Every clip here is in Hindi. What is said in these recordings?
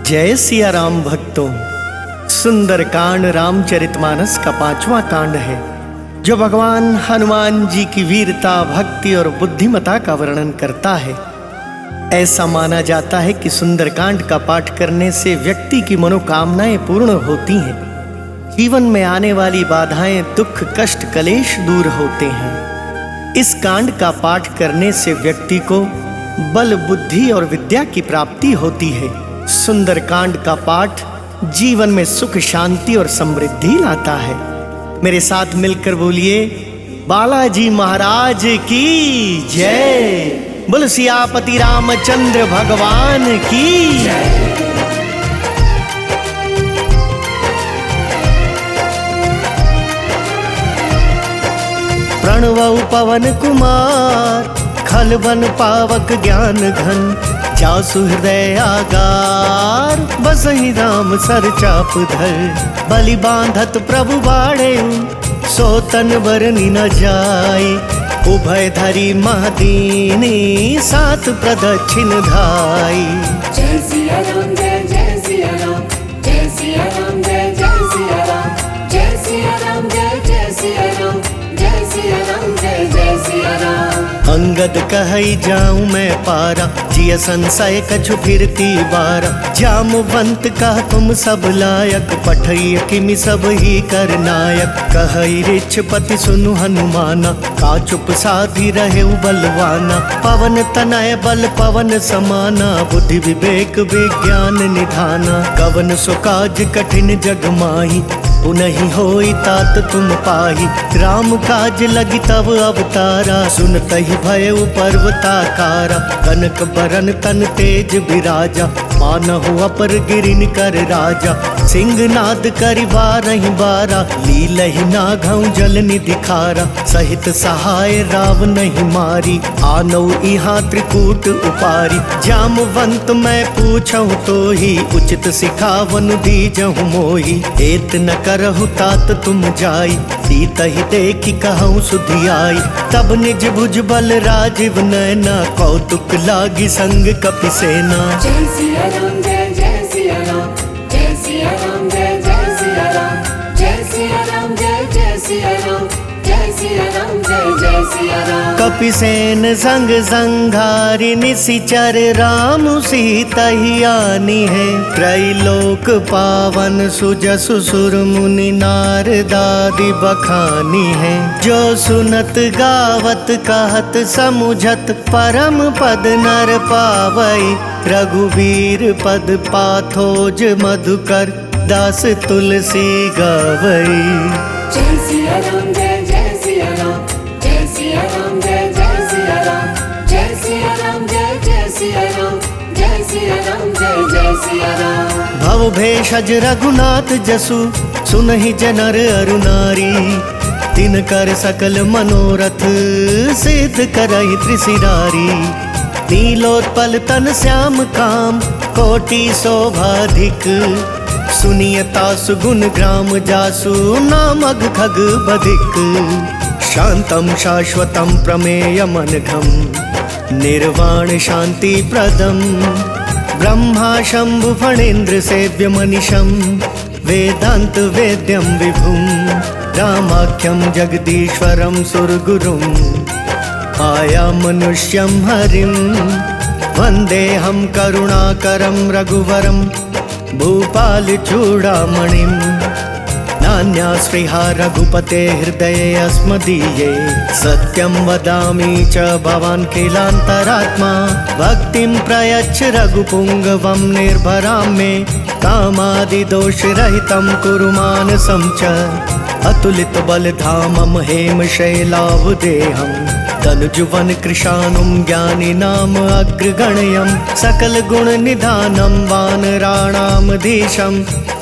जय सिया राम भक्तों। सुंदर कांड रामचरितमानस का 5वां कांड है, जो भगवान हनुमान जी की वीरता, भक्ति और बुद्धिमता का वर्णन करता है। ऐसा माना जाता है कि सुंदरकांड का पाठ करने से व्यक्ति की मनोकामनाएं पूर्ण होती हैं, जीवन में आने वाली बाधाएं, दुख, कष्ट, कलेश दूर होते हैं। इस कांड का पाठ करने से व्यक्ति को बल, बुद्धि और विद्या की प्राप्ति होती है। सुंदरकांड का पाठ जीवन में सुख, शांति और समृद्धि लाता है। मेरे साथ मिलकर बोलिए, बालाजी महाराज की जय। बोल सियापति रामचंद्र भगवान की जय। प्रणव पवन कुमार, खलबन पावक ज्ञान घन, जासु हृदय आगार, बसहि राम सर चाप धर। बलि बांधत प्रभु बाड़े, सो तन बरनी न जाय। उभय धरी महदीनी, सात प्रदक्षिण धाई। जय सिया राम, जय सिया राम, जय सिया राम, जय सिया राम, जय सिया राम, जय सिया राम, जय सिया राम, जय सिया राम। अंगद कहई जाऊं मैं पारा, जिय संशय कछु फिरती बारा। जामवंत कह तुम सब लायक, पठई किमि सब ही कर नायक। कहई रिछपति सुनु हनुमाना, का चुप साधी रहे बलवाना। पवन तनय बल पवन समाना, बुद्धि विवेक विज्ञान निधाना। कवन सो काज कठिन जग माही, उनहि होई तात तुम पाही। राम काज लगी तब अवतारा, सुनतहि भयउ पर्वताकारा। कनक बरन तन तेज बिराजा, मानहु अपर गिरिन कर राजा। सिंहनाद करि बारहि बारा, लीलहि नाघउ जल निधि खारा। सहित सहाय राव नहीं मारी, आनौ इहाँ त्रिकूट उपारी। जामवंत मैं पूछहु तोहि, उचित सिखावनु दीजहु मोहि। एत न करहु तात तुम जाई, सीतहि देखि कहूँ सुधियाई। तब निज भुज बल राजीव नैना, कौतुक लागी संग कपि सेना। जय सिया राम, जय सिया राम, जय सिया राम, जय सिया राम, जय सिया राम, जय सिया राम, जय सिया राम, जय सिया राम। कपि सेन संग संघारि, निशिचर राम सीतहि आनी है। त्रैलोक पावन सुजसु सुर मुनि, नारदादि बखानी है। जो सुनत गावत कहत समुझत, परम पद नर पावई। रघुवीर पद पाथोज मधुकर, दास तुलसी गावई। जय सिया राम, जय सिया राम, जय सिया राम, जय सिया राम, जय सिया राम, जय सिया राम, जय सिया राम, जय सिया राम। भव भेषज रघुनाथ जसु, सुनहि जनर अरु नारी। तिनकर सकल मनोरथ, सिद्ध करहि त्रिशिरारी। नीलोत्पल तन श्याम काम, कोटि शोभाधिक। सुनियता सुगुण ग्राम जासु, नामग खग बधिक। शांतम शाश्वतम प्रमेयमनघम, निर्वाण शांति प्रदम। ब्रह्मा शंभु फणेन्द्र सेव्य मनिषम, वेदांत वेद्यम विभुम। रामाख्यम जगदीश्वरम सुरगुरुम, आया मनुष्यम हरिम। वंदेहम करुणाकरम रघुवरम, भूपाल चूड़ामणिम। नान्या स्पृहा रघुपते हृदये अस्मदीये। सत्यं वदामि च भवान् किलान्तरात्मा। भक्तिं प्रयच्छ रघुपुङ्गवं निर्भरां मे। कामादिदोषरहितं कुरु मानसं च। अतुलित बलधामं हेम शैलावदेहं। तनुजुवन कृशानुं ज्ञानिनाम अग्रगण्यं। सकल गुण निधानं वानराणां धीशं।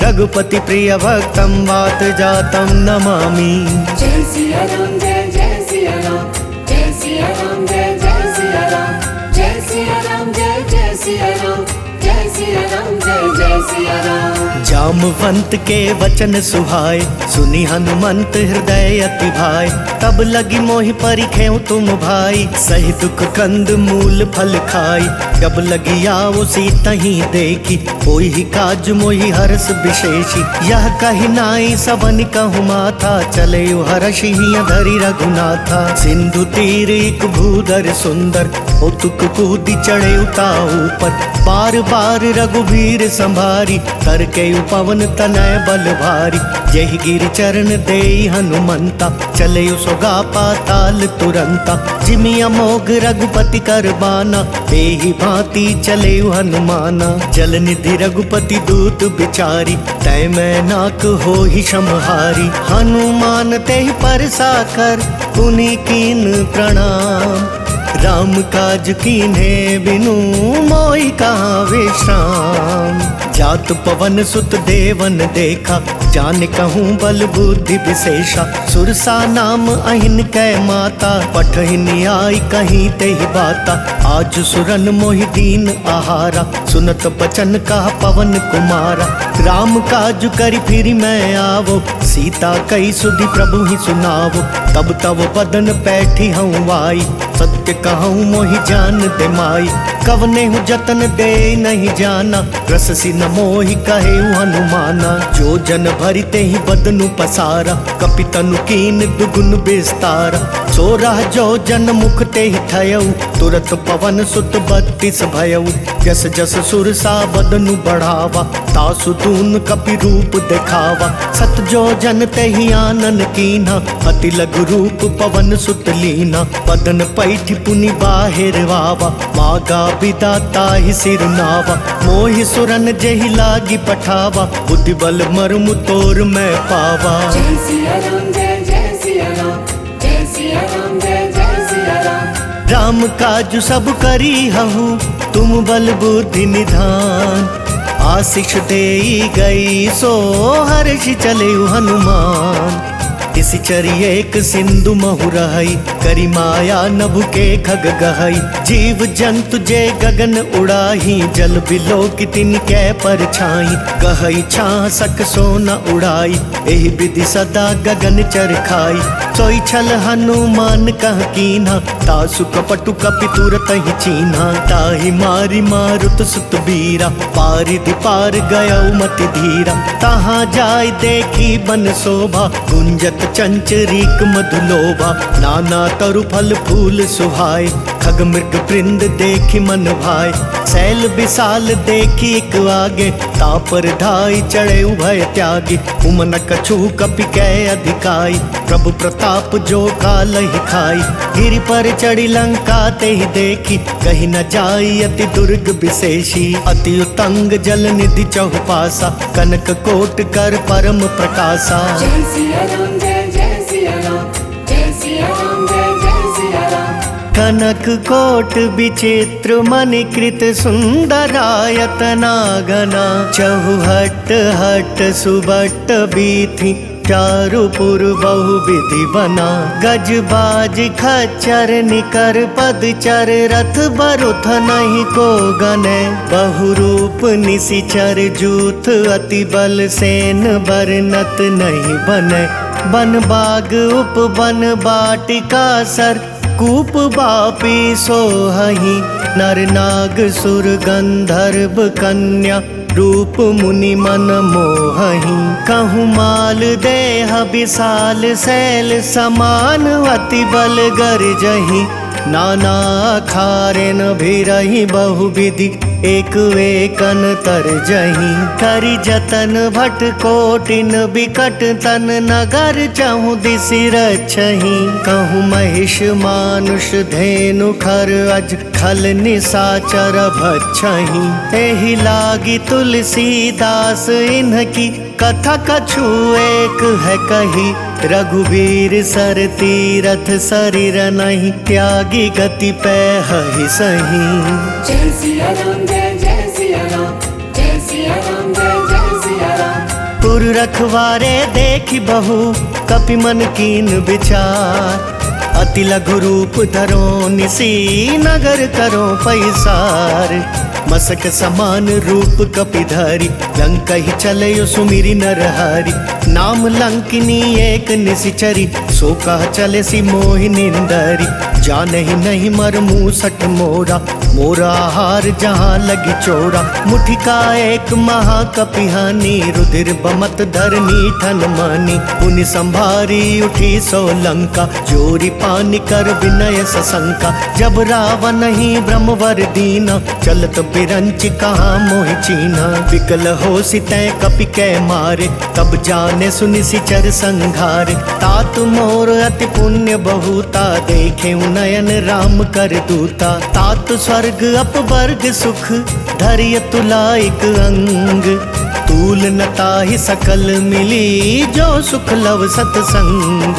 रघुपति प्रिय भक्तं वात जातं नमामि। जय सिया राम, जय सिया राम, जय सिया राम, जय सिया राम, जय सिया राम, जय सिया राम, जय सिया राम, जय सिया राम। जामवंत के वचन सुहाए, सुनि हनुमंत हृदय अति भाई। तब लगी मोहि परिखेउ तुम भाई, सही दुख कंद मूल फल खाई। जब लगिया वो सीता ही देखी, कोई ही काज मोहि हर्ष विशेषी। यह कही नाई सबन कहु माथा, चले हर्ष ही धरि रघुनाथा। सिंधु तीर एक भूधर सुंदर, कौतुक कूदी चढ़े उता ऊपर। बार बार रघुबीर संभारी, तर के पवन तनय बल भारी। जहि गिरि चरण देई हनुमंता, चले सोगा पाताल तुरंता। जिमि अमोघ रघुपति कर बाना, एहि भांति चले हनुमाना। जल निधि रघुपति दूत बिचारी, तय मैं नाक हो ही समहारी। हनुमान तेहि परसा कर, पुनि कीन प्रणाम। राम काज कीन्हे बिनु, मोहि कहाँ विश्राम। जात पवन सुत देवन देखा, जान कहूँ बल बुद्धि विशेषा। सुरसा नाम अहिन कै माता, पठहिन आई कहीं तेहि बाता। आज सुरन मोहि दीन आहारा, सुनत बचन कहा पवन कुमारा। राम काज करि फिर मैं आवो, सीता कई सुधि प्रभु ही सुनावो। तब तब बदन पैठी हूँ आई, सत्य कहूँ मोहि जान दे माई। कवने हूँ जतन दे नहीं जाना, रससी न मोहि कहे हनुमाना। जो जन भरिते ही बदनु पसारा, कपितनु कीन दुगुन विस्तारा। सोरह जो जन मुख ते ही थयऊ, तुरत पवन सुत 32 भयऊ। जस जस सुरसा बदनु बढ़ावा, तासु तून कपि रूप दिखावा। सत जो जन ते ही आनन कीन्हा, अति लघु रूप पवन सुत लीना। बदन पैठ पुनि बाहिर वावा, मागा विदाता ही सिर नावा। मोहि सुरन जेहि लागी पठावा, बुद्धि बल मर्म तोर मैं पावा। जय सिया राम जय जय सिया राम, जय सिया राम जय जय सिया राम। राम काज सब करी हूँ, तुम बल बुद्धि निधान। आशीष देई गई सो हर्ष चले हनुमान। इसी चरिए एक सिंधु महु रहई, करी माया नभु के खग गहई। जीव जंतु जे गगन उड़ाही, जल बिलो की तिन कै पर छाई। गहई छां सक सोना उड़ाई, एहि विधि सदा गगन चर खाई। सोई छल हनुमान कह कीन्हा, तासु कपटु कपि तुरत ही चीन्हा। ताहि मारी मारुत सुत बीरा, पारिधि पार गयौ मति धीरा। तहाँ जाय देखी बन शोभा, गुंजत चंचरीक मधुलोभा। नाना तरु फल फूल सुहाय, खग मृग वृंद देखी मन भाय। शैल विशाल देखी एक आगे, तापर धाई चढ़े उभय त्यागी। उमन कछु कपि कै अधिकाई, प्रभु प्रताप जो काल ही खाई। गिरि पर चढ़ी लंका ते ही देखी, कहीं न जाई अति दुर्ग विशेषी। अति उतंग जल निधि चहुपासा, कनक कोट कर परम प्रकाशा। जय सिया राम जय जय सिया राम, जय सिया राम जय जय सिया राम। कनक कोट विचित्र मणिकृत सुंदरायतना घना। चहुहट हट सुबट बीथी, चारुपुर बहु विधि बना। गज बाज खच्चर निकर पदचर, रथ बरुथ नहीं को गने। बहुरूप निशिचर जूथ, अति बल सेन बरनत नहीं बने। बन बाग उपवन बाटिका सर, कूप बापी सोहहि। नर नाग सुर गंधर्व कन्या, रूप मुनि मन मोहहि। कहूँ माल देह विशाल शैल समान, अति बल गर्जहि। नाना खारेन भिरहि बहु विधि, एक वेकन तरजहि। करि जतन भट कोटिन बिकट तन, नगर चहु दिसि रक्षहि। कहूँ महिष मानुष धेनु खर, अज खल निशाचर भक्षहि। एहि लागी तुलसीदास इन्हकी, कथा कछु एक है कही। रघुवीर सर तीरथ शरीर नहीं, त्यागी गति पैहि सही। जय सिया राम जय जय सिया राम, जय सिया राम जय जय सिया राम। पुर रखवारे देखी बहु, कपि मन कीन विचार। अति लघु रूप धरो निसी, नगर करो पैसार। मसक समान रूप कपिधारी, लंका ही चलयो सुमिरी नरहारी। नाम लंकिनी एक निशिचरी, सो कह चले सी मोहि निंदरी। जान ही नहीं मर मूसठ मोरा, मोरा हार जहाँ लगी चोरा। मुठिका एक महाकपिहानी, रुधिर बमत धरनी ठन मानी। पुनि संभारी उठी सो लंका, जोरी पानी कर विनय सशंका। जब रावण ही ब्रह्मवर दीना, चलत बिरंच कहाँ मोहि चीना। विकल हो सितै कपि कै मारे, तब जाने सुनि सिचर संघारे। तात मोर अति पुण्य बहुता, देखे नयन राम कर दूता। तात स्वर्ग अपवर्ग सुख, धरिय तुलाइक अंग। तूल न ताहि सकल मिली, जो सुख लव सतसंग।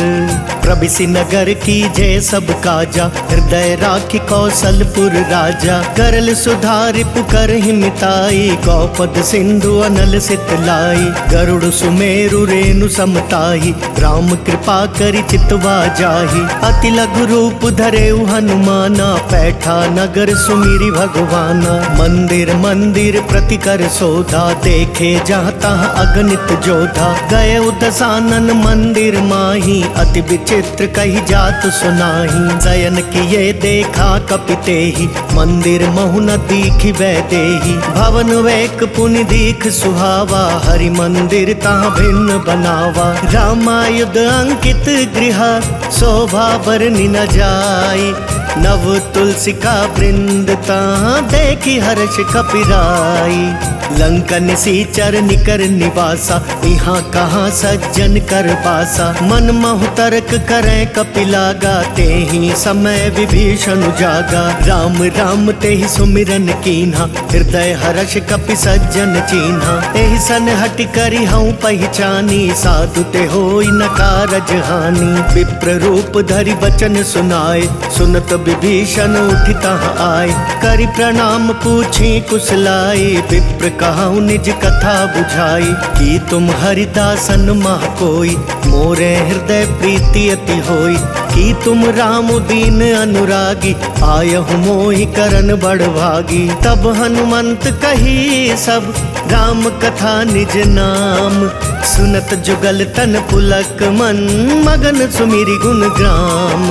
प्रबिसि नगर की जय सब काजा, हृदय राखी कौशलपुर राजा। करल सुधारि पुकर हिमिताई, गौपद सिंधु अनल सितलाई। गरुड़ सुमेरु रेणु समताही, राम कृपा करि चितवा जाहि। अति लघु रूप धरेउ हनुमाना, पैठा नगर सुमिरि भगवाना। मंदिर मंदिर प्रति कर सोधा, देखे जहाँ तहाँ अगणित जोधा। गए दसानन मंदिर माही, अति विचित्र कही जात सुनाही। शयन किए देखा कपिते ही, मंदिर महु न दीखि वैदेही। भवन वेक पुनि दीख सुहावा, हरि मंदिर तहाँ भिन्न बनावा। रामायुध अंकित गृह, शोभा बरनि न जाई। नव तुलसी का वृंद, तहाँ देखी हर्ष कपिराई। लंका निशिचर निकर निवासा, यहाँ कहाँ सज्जन कर बासा। मन महु तर्क करें कपिलागा, ते ही समय विभीषण जागा। राम राम ते ही सुमिरन कीन्हा, हृदय हर्ष कपि सज्जन चीन्हा। एहि सन हट करि हऊँ पहचानी, साधु ते होई न कारज हानि। विप्र रूप धरि बचन सुनाए, सुनत विभीषण उठि तहाँ आए। करि प्रणाम पूछी कुशलाई, विप्र कहूँ निज कथा बुझाई। कि तुम हरिदासन मह कोई, मोरे हृदय प्रीति अति होई। कि तुम राम दीन अनुरागी, आयहु मोहि करन बड़ भागी। तब हनुमंत कही सब, राम कथा निज नाम। सुनत जुगल तन पुलक मन, मगन सुमिरि गुण ग्राम।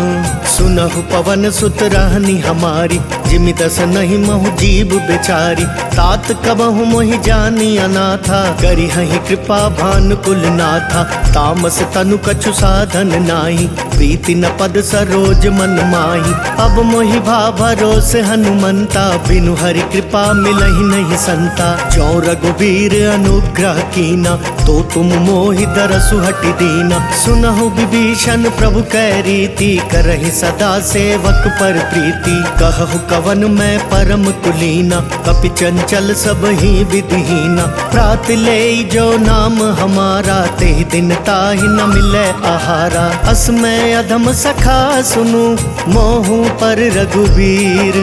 सुनहु पवन सुत रहनी हमारी, जिमि दस नहीं महु जीव बेचारी। तात कबहु मोहि जानी अनाथा, करी हहि कृपा भानुकुल नाथा। तामस तनु कछु साधन नाही, प्रीति न पद सरोज मन माही। अब मोहि भा भरोस हनुमंता, बिनु हरि कृपा मिलहि नहीं संता। जो रघुबीर अनुग्रह कीना, तो तुम मोहि दरसु हटि दीना। सुनहु विभीषण प्रभु कै रीति, करहि सदा सेवक पर प्रीति। कहु कवन मैं परम कुलीना, कपि चंचल सब ही विधिहीना। प्रात ले जो नाम हमारा, तेहि दिन ताहि न मिले आहारा। अस मैं अधम सखा सुनु, मोहु पर रघुबीर।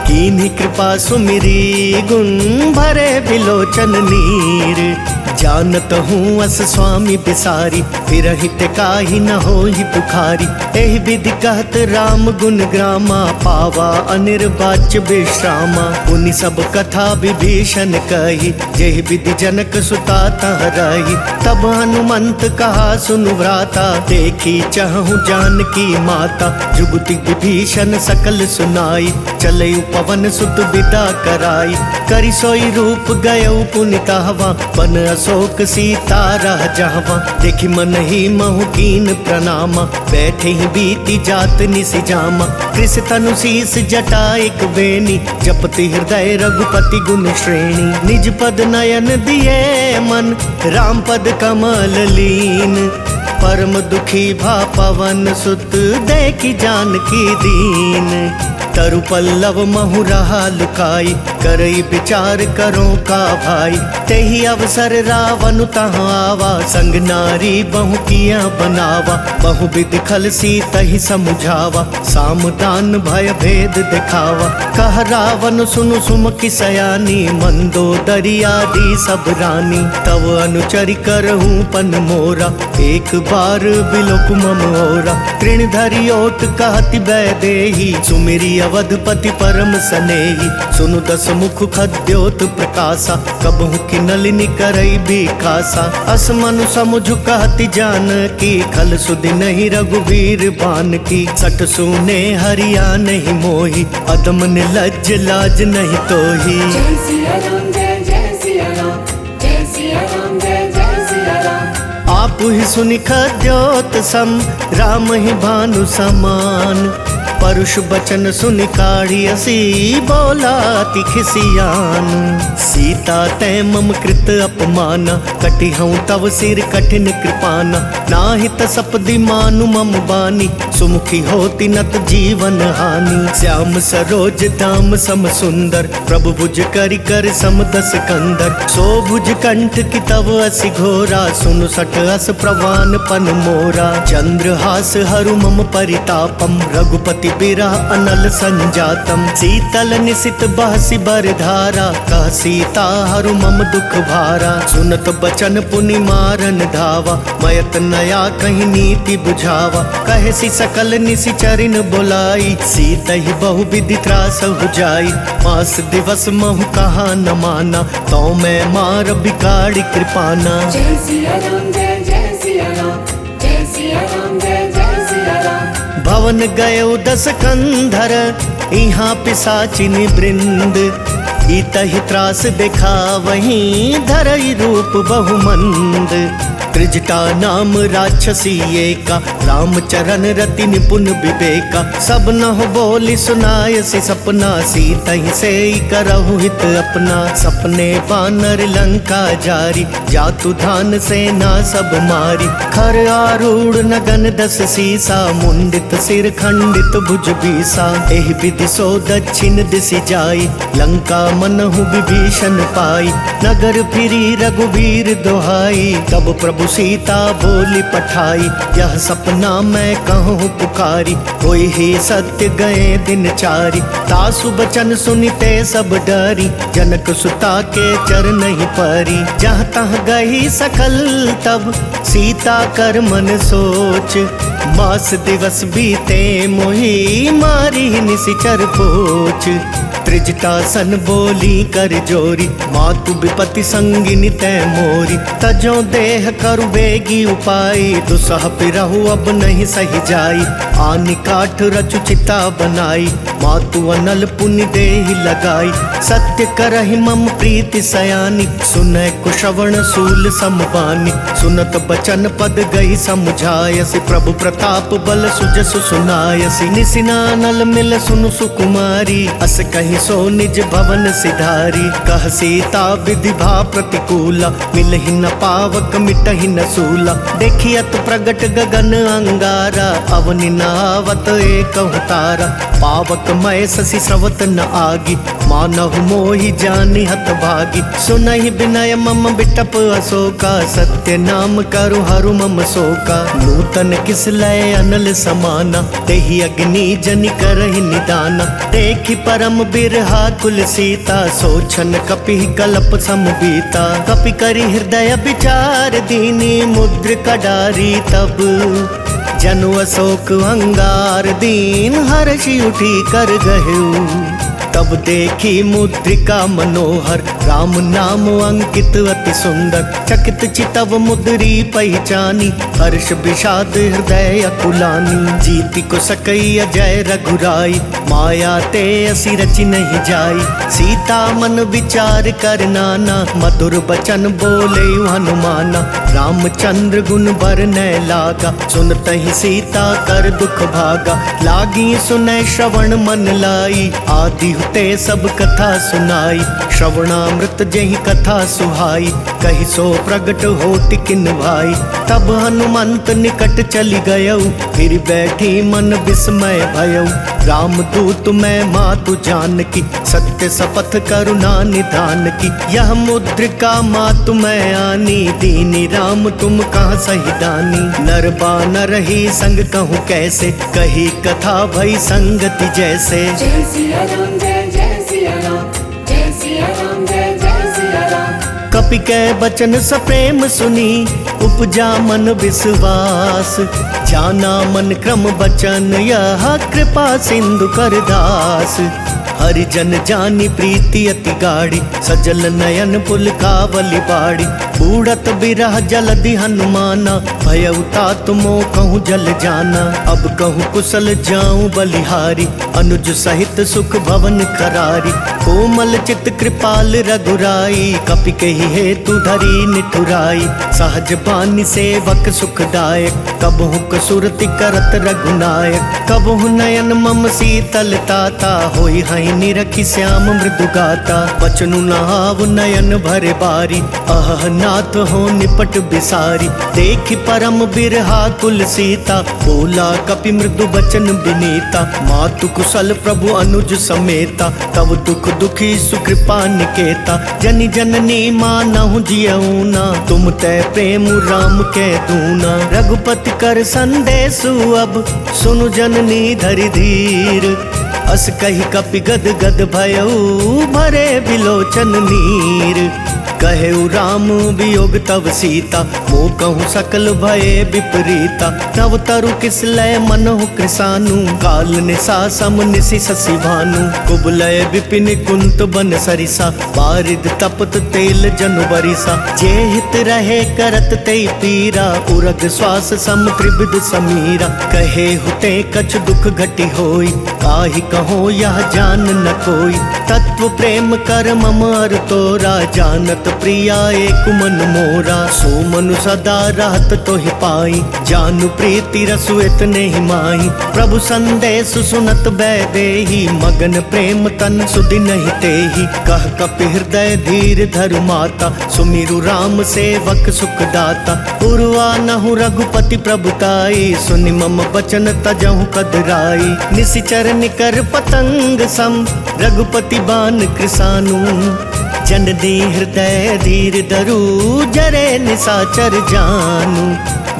कीन्ही कृपा सुमिरी, गुण भरे बिलोचन नीर। जानत हूँ अस स्वामी बिसारी, फिरहित काहि न होहि पुखारी। एहि विधि कहत राम गुण ग्रामा, पावा अनिर्वाच्य विश्रामा। पुनि सब कथा विभीषण कही, जेहि विधि जनक सुता तह रही। तब हनुमंत कहा सुनु भ्राता, देखी चहु जानकी माता। जुगति विभीषण सकल सुनाई, चलयु पवन सुत विदा कराई। करि सोई रूप गयउ पुनि तहवा, बन अशोक सीता रह जहवा। देखि मन ही महु कीन प्रणामा, बैठे ही बीती जात निसि जामा। कृष तनु शीस जटा एक बेनी, जपति हृदय रघुपति गुण श्रेणी। निज पद नयन दिए मन, राम पद कमल लीन। परम दुखी भा पवन सुत, देखि जानकी दीन। तरु पल्लव महु रहा लुकाई, करई विचार करो का भाई। तेहि अवसर रावण तहाँ आवा, संग नारी बहु किया बनावा। बहु विधि खल सी तहि समुझावा, सामदान भय भेद दिखावा। कह रावण सुनु सुमति सयानी, मंदोदरी आदि सब रानी। तब अनुचरि करहूँ पन मोरा, एक बार बिलोक मम ओरा। तृण धरि ओट कहति वैदेही, सुमिरि अवधपति परम सनेही। सुनु दस हसमुख खद्योत प्रकाशा, कबहु की नलिनी करई बिकासा। अस मनु समुझ कहती जान की, खल सुधि नहीं रघुवीर बान की। सठ सूने हरिया नहीं मोही, अदम निर्लज लाज नहीं तोही। जय सिया राम जय सिया राम, जय सिया राम जय सिया राम। आप ही सुनि खद्योत सम, राम ही भानु समान। परुष बचन सुनि काढ़ी असी, बोला तिखिसियान। सीता तै मम कृत अपमाना, कटि हूँ तव सिर कठिन कृपाना। नाहि तसपदि मानु मम बानी, सुमुखी होती नत जीवन हानि। श्याम सरोज धाम सम सुंदर, प्रभु भुज करि कर सम दस कंदर। सो भुज कंठ की तव असि घोरा, सुनु सठ अस प्रवान पन मोरा। चंद्रहास हरु मम परितापम, रघुपति बिरह अनल संजातम। शीतल निशित बहसि बरधारा, कह सीता हरु मम दुख भारा। सुनत बचन पुनि मारन धावा, मयत नया कहीं नीति बुझावा। कहे सी सकल निशिचरिन बोलाई, सीता ही बहु विधि त्रास हो जाई। मास दिवस महु कहा न माना, तो मैं मार बिगाड़ी कृपाना। जय सिया राम जय सिया राम, जय सिया राम जय सिया राम। भवन गयो दस कंधर, यहाँ पिशाचिनी वृंद। इतहि त्रास देखा वहीं, धरई रूप बहुमंद। त्रिजटा नाम राक्षसी एका, रामचरण रति निपुण विवेका। सब नह बोली सुनायसी सपना, सीता ही से करहु हित अपना। सपने बानर लंका जारी, जातु धान सेना सब मारी। खर आरूढ़ नगन दस सीसा, मुंडित सिर खंडित भुज बीसा। एहि विधि सो दक्षिण दिशि जाई, लंका मनहु विभीषण पाई। नगर फिरी रघुवीर दोहाई, तब प्रभु सीता बोली पठाई। यह सपना मैं कहूँ पुकारी, कोई ही सत्य गए दिन चारी। तासु बचन सुनिते सब डरी, जनक सुता के चरण ही परी। जहाँ तहाँ गई सकल तब, सीता कर मन सोच। मास दिवस बीते मोही, मारी निशिचर पोच। त्रिजटा सन बोली कर जोरी, मातु विपति संगिनी तै मोरी। तजो देह करु बेगी उपाई, दुसह पिरहु अब नहीं सही जाई। आनि काठ रचु चिता बनाई, मातु अनल पुनि देहि लगाई। सत्य करहि मम प्रीति सयानी, सुनय कुशवण सूल समबानी। सुनत बचन पद गई समुझायसि, प्रभु प्रताप बल सुजसु सुनायसि। निसिनानल मिल सुनु सुकुमारी, अस कहीं सो निज भवन सिधारी। कह सीता विधि भा प्रतिकूला, मिलहि न पावक मिटहि न सूला। देखियत प्रगट गगन अंगारा, अवनि न आवत एकहु तारा। पावक मय शशि स्रवत न आगी, मानहु मोहि जानि हत भागी। सुनहि विनय मम बिटप अशोका, सत्य नाम करु हरु मम शोका। नूतन किस लय अनल समाना, तेहि अग्नि जनि करहि निदाना। देखि परम बिरहा कुल सीता, सोचन कपि कल्प समबीता। कपि करि हृदय विचार दीनी, मुद्र कडारी तब। जनु अशोक अंगार दीन, हर्षि उठी कर गहेउ। तब देखी मुद्रिका मनोहर, राम नाम अंकित अति सुंदर। चकित चितव मुद्री पहचानी, हर्ष विषाद हृदय अकुलानी। जीति को सकई अजय रघुराई, माया ते असी रचि नहीं जाई। सीता मन विचार कर नाना, मधुर बचन बोले हनुमाना। रामचंद्र गुण बरनय लागा, सुनतहि सीता कर दुख भागा। लागी सुनय श्रवण मन लाई, आदि ते सब कथा सुनाई। श्रवणामृत जहि कथा सुहाई, कहि सो प्रगट होति किन भाई। तब हनुमंत निकट चली गयौ, फिर बैठी मन विस्मय भयौ। राम दूत मैं मातु जानकी, सत्य शपथ करुणा निधान की। यह मुद्रिका मातु मैं आनी, दीनी राम तुम कहाँ सही दानी। नर बानर ही संग कहूँ कैसे, कही कथा भई संगति जैसे। जय सिया राम जय सिया राम, जय सिया राम जय सिया राम। कपि कै बचन सप्रेम सुनी, उपजा मन विश्वास। जाना मन क्रम बचन, यह कृपा सिंधु कर दास। हरि जन जानी प्रीति अति गाड़ी, सजल नयन पुल कावली बाड़ी। बूढ़त बिरह जलधि हनुमाना, भय उतात मोह कहूँ जल जाना। अब कहूँ कुशल जाऊं बलिहारी, अनुज सहित सुख भवन करारी। कोमल चित कृपाल रघुराई, कपि कही हेतु धरी निठुराई। सहज बानी सेवक सुखदायक, कबहु कसुरति करत रघुनायक। कबहु नयन मम शीतल ताता, होई हई निरखि श्याम मृदु गाता। बचनु नहाव नयन भरे बारी, अह नाथ हो निपट बिसारी। देखि परम बिरहा कुल सीता, बोला कपि मृदु बचन बिनीता। मातु कुशल प्रभु अनुज समेता, तब दुख दुखी सुकृपा निकेता। जनि जननी मानहु जियऊना, तुम तै प्रेम राम के दूना। रघुपति कर संदेशु अब, सुनु जननी धरि धीर। अस कही कपि गद गद भयऊ, भरे बिलोचन नीर। कहेउ राम वियोग तव सीता, मोह कहूँ सकल भये विपरीता। तव तरु किस लय मनहु कृसानु, काल निशा सम निशि शशि भानु। कुबलय विपिन कुंत बन सरिसा, बारिद तपत तेल जनु बरिसा। जे हित रहे करत ते पीरा, उरग श्वास सम त्रिविध समीरा। कहे हुते कछ दुख घटी होई, काहि कहो यह जान न कोई। तत्व प्रेम कर मम अर तोरा, जानत प्रिया एक मन मोरा। सो मनु सदा रहत तोहि पाई, जानु प्रीति रसु इतने ही माही। प्रभु संदेश सुनत बैदेही, मगन प्रेम तन सुधि नहीं तेही। कह कपि हृदय धीर धरु माता, सुमिरु राम सेवक सुखदाता। उर्वा नहु रघुपति प्रभुताई, सुनि मम बचन तजहु कदराई। निशिचर निकर पतंग सम, रघुपति बान कृसानु। जन दी हृदय धीर धरु, जरे निशाचर जानू।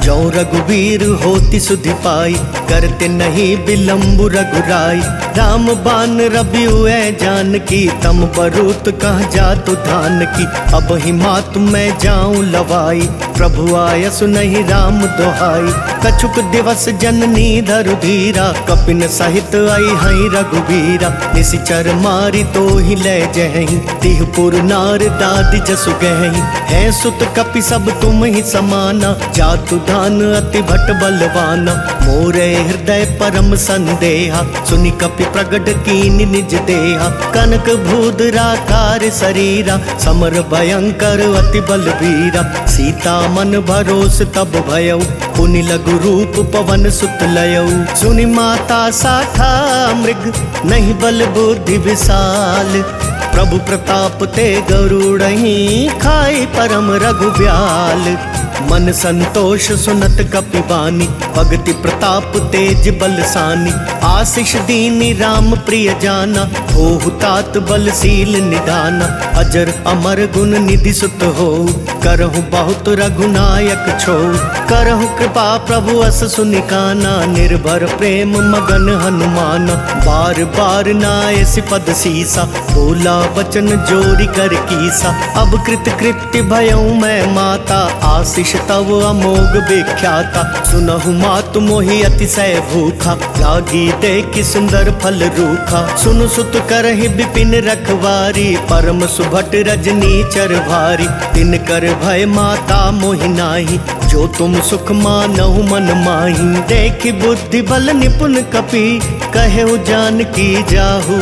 जो रघुवीर होति सुधि पाई, करते नहीं विलम्बु रघुराई। राम बान रबियुए जानकी, तम बरूत कह जातु धान की। अब ही मातु मैं जाऊं लवाई, प्रभु आयसु नहीं राम दोहाई। कछुक दिवस जननी धरु धीरा, कपिन सहित आई हई रघुवीरा। निशिचर मारी तो ही ले जहीं, तिहपुर नार दादी जसु गहीं। है सुत कपि सब तुम ही समाना, जातु धान अति भट बलवाना। मोरे हृदय परम संदेहा, सुनि कपि प्रगट कीन निज देहा। कनक भूधराकार शरीरा, समर भयंकर अति बलवीरा। सीता मन भरोस तब भयऊ, पुनि लघु रूप पवन सुत लयऊ। सुनि माता साठा मृग, नहीं बल बुद्धि विशाल। प्रभु प्रताप ते गरुड़हि, खाई परम रघुब्याल। मन संतोष सुनत कपि बानी, भगति प्रताप तेज बलसानी। आशीष दीनी राम प्रिय जाना, होहु तात बलशील निधाना। अजर अमर गुण निधि सुत हो, करहु बहुत रघुनायक छो। करहु कृपा प्रभु अस सुनिकाना, निर्भर प्रेम मगन हनुमाना। बार बार नाय सिपद सीसा, बोला वचन जोरी कर कीसा। अब कृत कृत्य भयऊ मैं माता, आशीष तव अमोघ विख्याता। सुनहु मातु मोहि अतिशय भूखा, लागी देखि सुंदर फल रूखा। सुनु सुत करहि विपिन रखवारी, परम सुभट रजनी चर भारी। तिन कर भय माता मोहि नाही, जो तुम सुख मानहु मन माही। देखि बुद्धि बल निपुण कपि, कहेउ जानकी जाहू।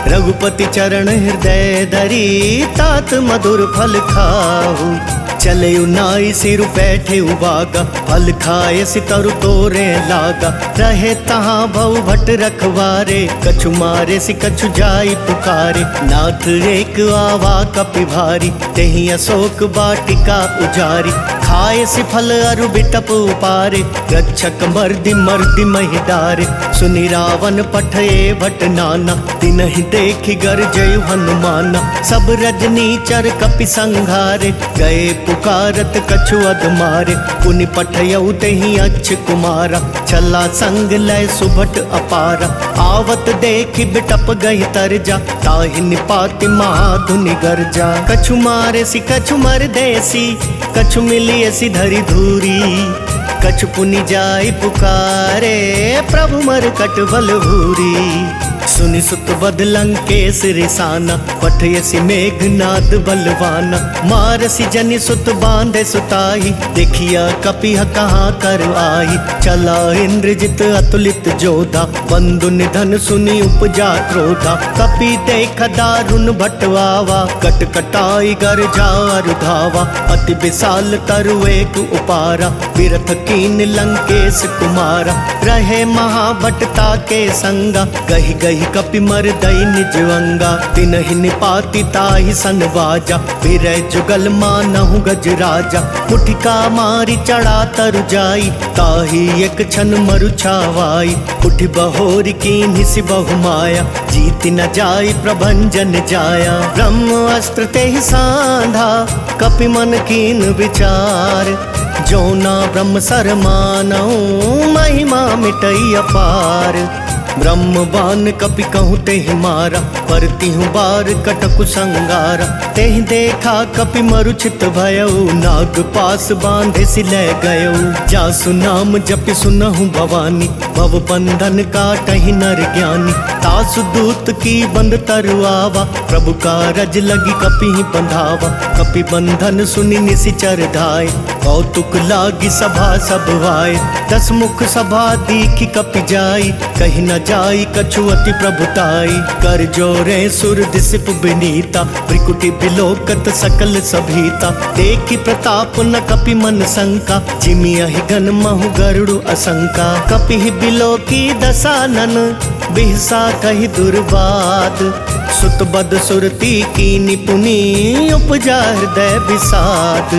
रघुपति चरण हृदय धरी, तात मधुर फल खाहू। चले नाई सिर बैठे उबागा, फल खाए सितरु तोरे लागा। रहे तहाँ भव भट रखवारे, कछु मारे सि कछु जाई पुकारे। नाथ एक आवा कपि भारी, तेहि अशोक वाटिका उजारी। खाए सि फल अरु बिटप उपारे, रक्षक मर्दि मर्दि महि डारे। सुनि रावण पठये भट नाना, तिनहि देखि गरजयु हनुमाना। सब रजनी चर कपि संघारे, गए पुकारत कछु अधमारे। पुनि पठयऊ तेहि अच्छ कुमारा, छला संग लय सुभट अपारा। आवत देखि बिटप गहि तरजा, ताहि निपाति महाधुनि गरजा। कछु मारे सि कछु मर देसी, कछु मिलिए सि धरि धूरी। कछु पुनि जाय पुकारे, प्रभु मर कट बल भूरी। सुनि सुत बद लंकेश रिसाना, पठयसि मेघनाद बलवाना। मारसि जनि सुत बांधे सुताई, देखिया कपिह कहाँ कर आई। चला इंद्रजित अतुलित जोधा, बंधु निधन सुनि उपजा क्रोधा। कपि देख दारुण भटवावा, कट कटाई गर जार धावा। अति विशाल तरु एक उपारा, बिरथ कीन लंकेश कुमारा। रहे महाभटता के संगा, गही गही कपि मर दई निज अंगा। तिनहि निपाति ताहि सन बाजा, फिरै जुगल मानहु गज राजा। मुठिका मारी चढ़ा तरु जाई, ताहि एक क्षण मरु छावाई। उठि बहोरी कीन्हि सि बहु माया, जीत न जाई प्रभंजन जाया। ब्रह्म अस्त्र तेहि सांधा, कपि मन कीन विचार। जो ना ब्रह्म सर मानहु, महिमा मिटई अपार। ब्रह्म बान कपि कहूँ तेहि मारा, परतिहु बार कटकु संगारा। तेहि देखा कपि मरुचित भयउ, नाग पास बांधे सिलै गयउ। जासु नाम जपि सुनहु भवानी, भव बंधन काटहि नर ज्ञानी। तासु दूत की बंद तरु आवा, प्रभु कारज लगी कपिहि बंधावा। कपि बंधन सुनि निसिचर धाय, कौतुक लागी सभा सब आए। 10 मुख सभा दीखि कपि जाई, कहि न जाई कछु अति प्रभुताई। कर जोरे सुर दिसिप बिनीता, त्रिकुटी बिलोकत सकल सभीता। देखि प्रताप न कपि मन शंका, जिमियहि गन महु गरुड़ असंका। कपिहि बिलोकी दसानन, बिहसा कहि दुर्बाद। सुत बद सुरती कीनि पुनि, उपजा हृदय विषाद।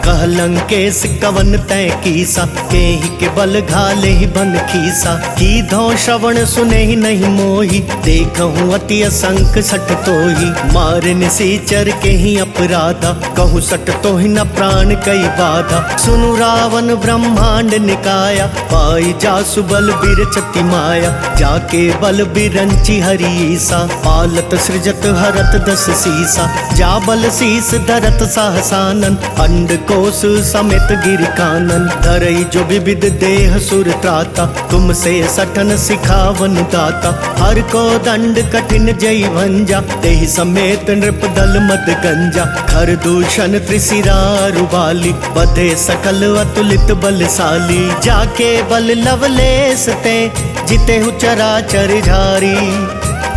कह लंकेश कवन तै कीसा, केहि के बल घाले ही बन खीसा। की धौ श्रवण सुने ही नहीं मोही, देखहूँ अति असंख सठ तोही। मारे निसीचर के ही अपराधा, कहूँ सठ तो ही न प्राण कई बाधा। सुनु रावण ब्रह्मांड निकाया, पाई जासु बल बिरचति माया। जाके बल बिरंची हरीसा, पालत सृजत हरत 10 सीसा। जा बल शीस धरत सहसानन, अंड कोश समेत गिर कानन। धरई जो विविध देह सुर त्राता, तुमसे सठन सिखावन दाता। हर को दंड कठिन जय भंजा, तेहि समेत नृप दल मद गंजा। खर दूषण त्रिशिरा रुबाली, बधे सकल अतुलित बलशाली। जाके बल लवलेस ते, जिते हु चराचर झारी।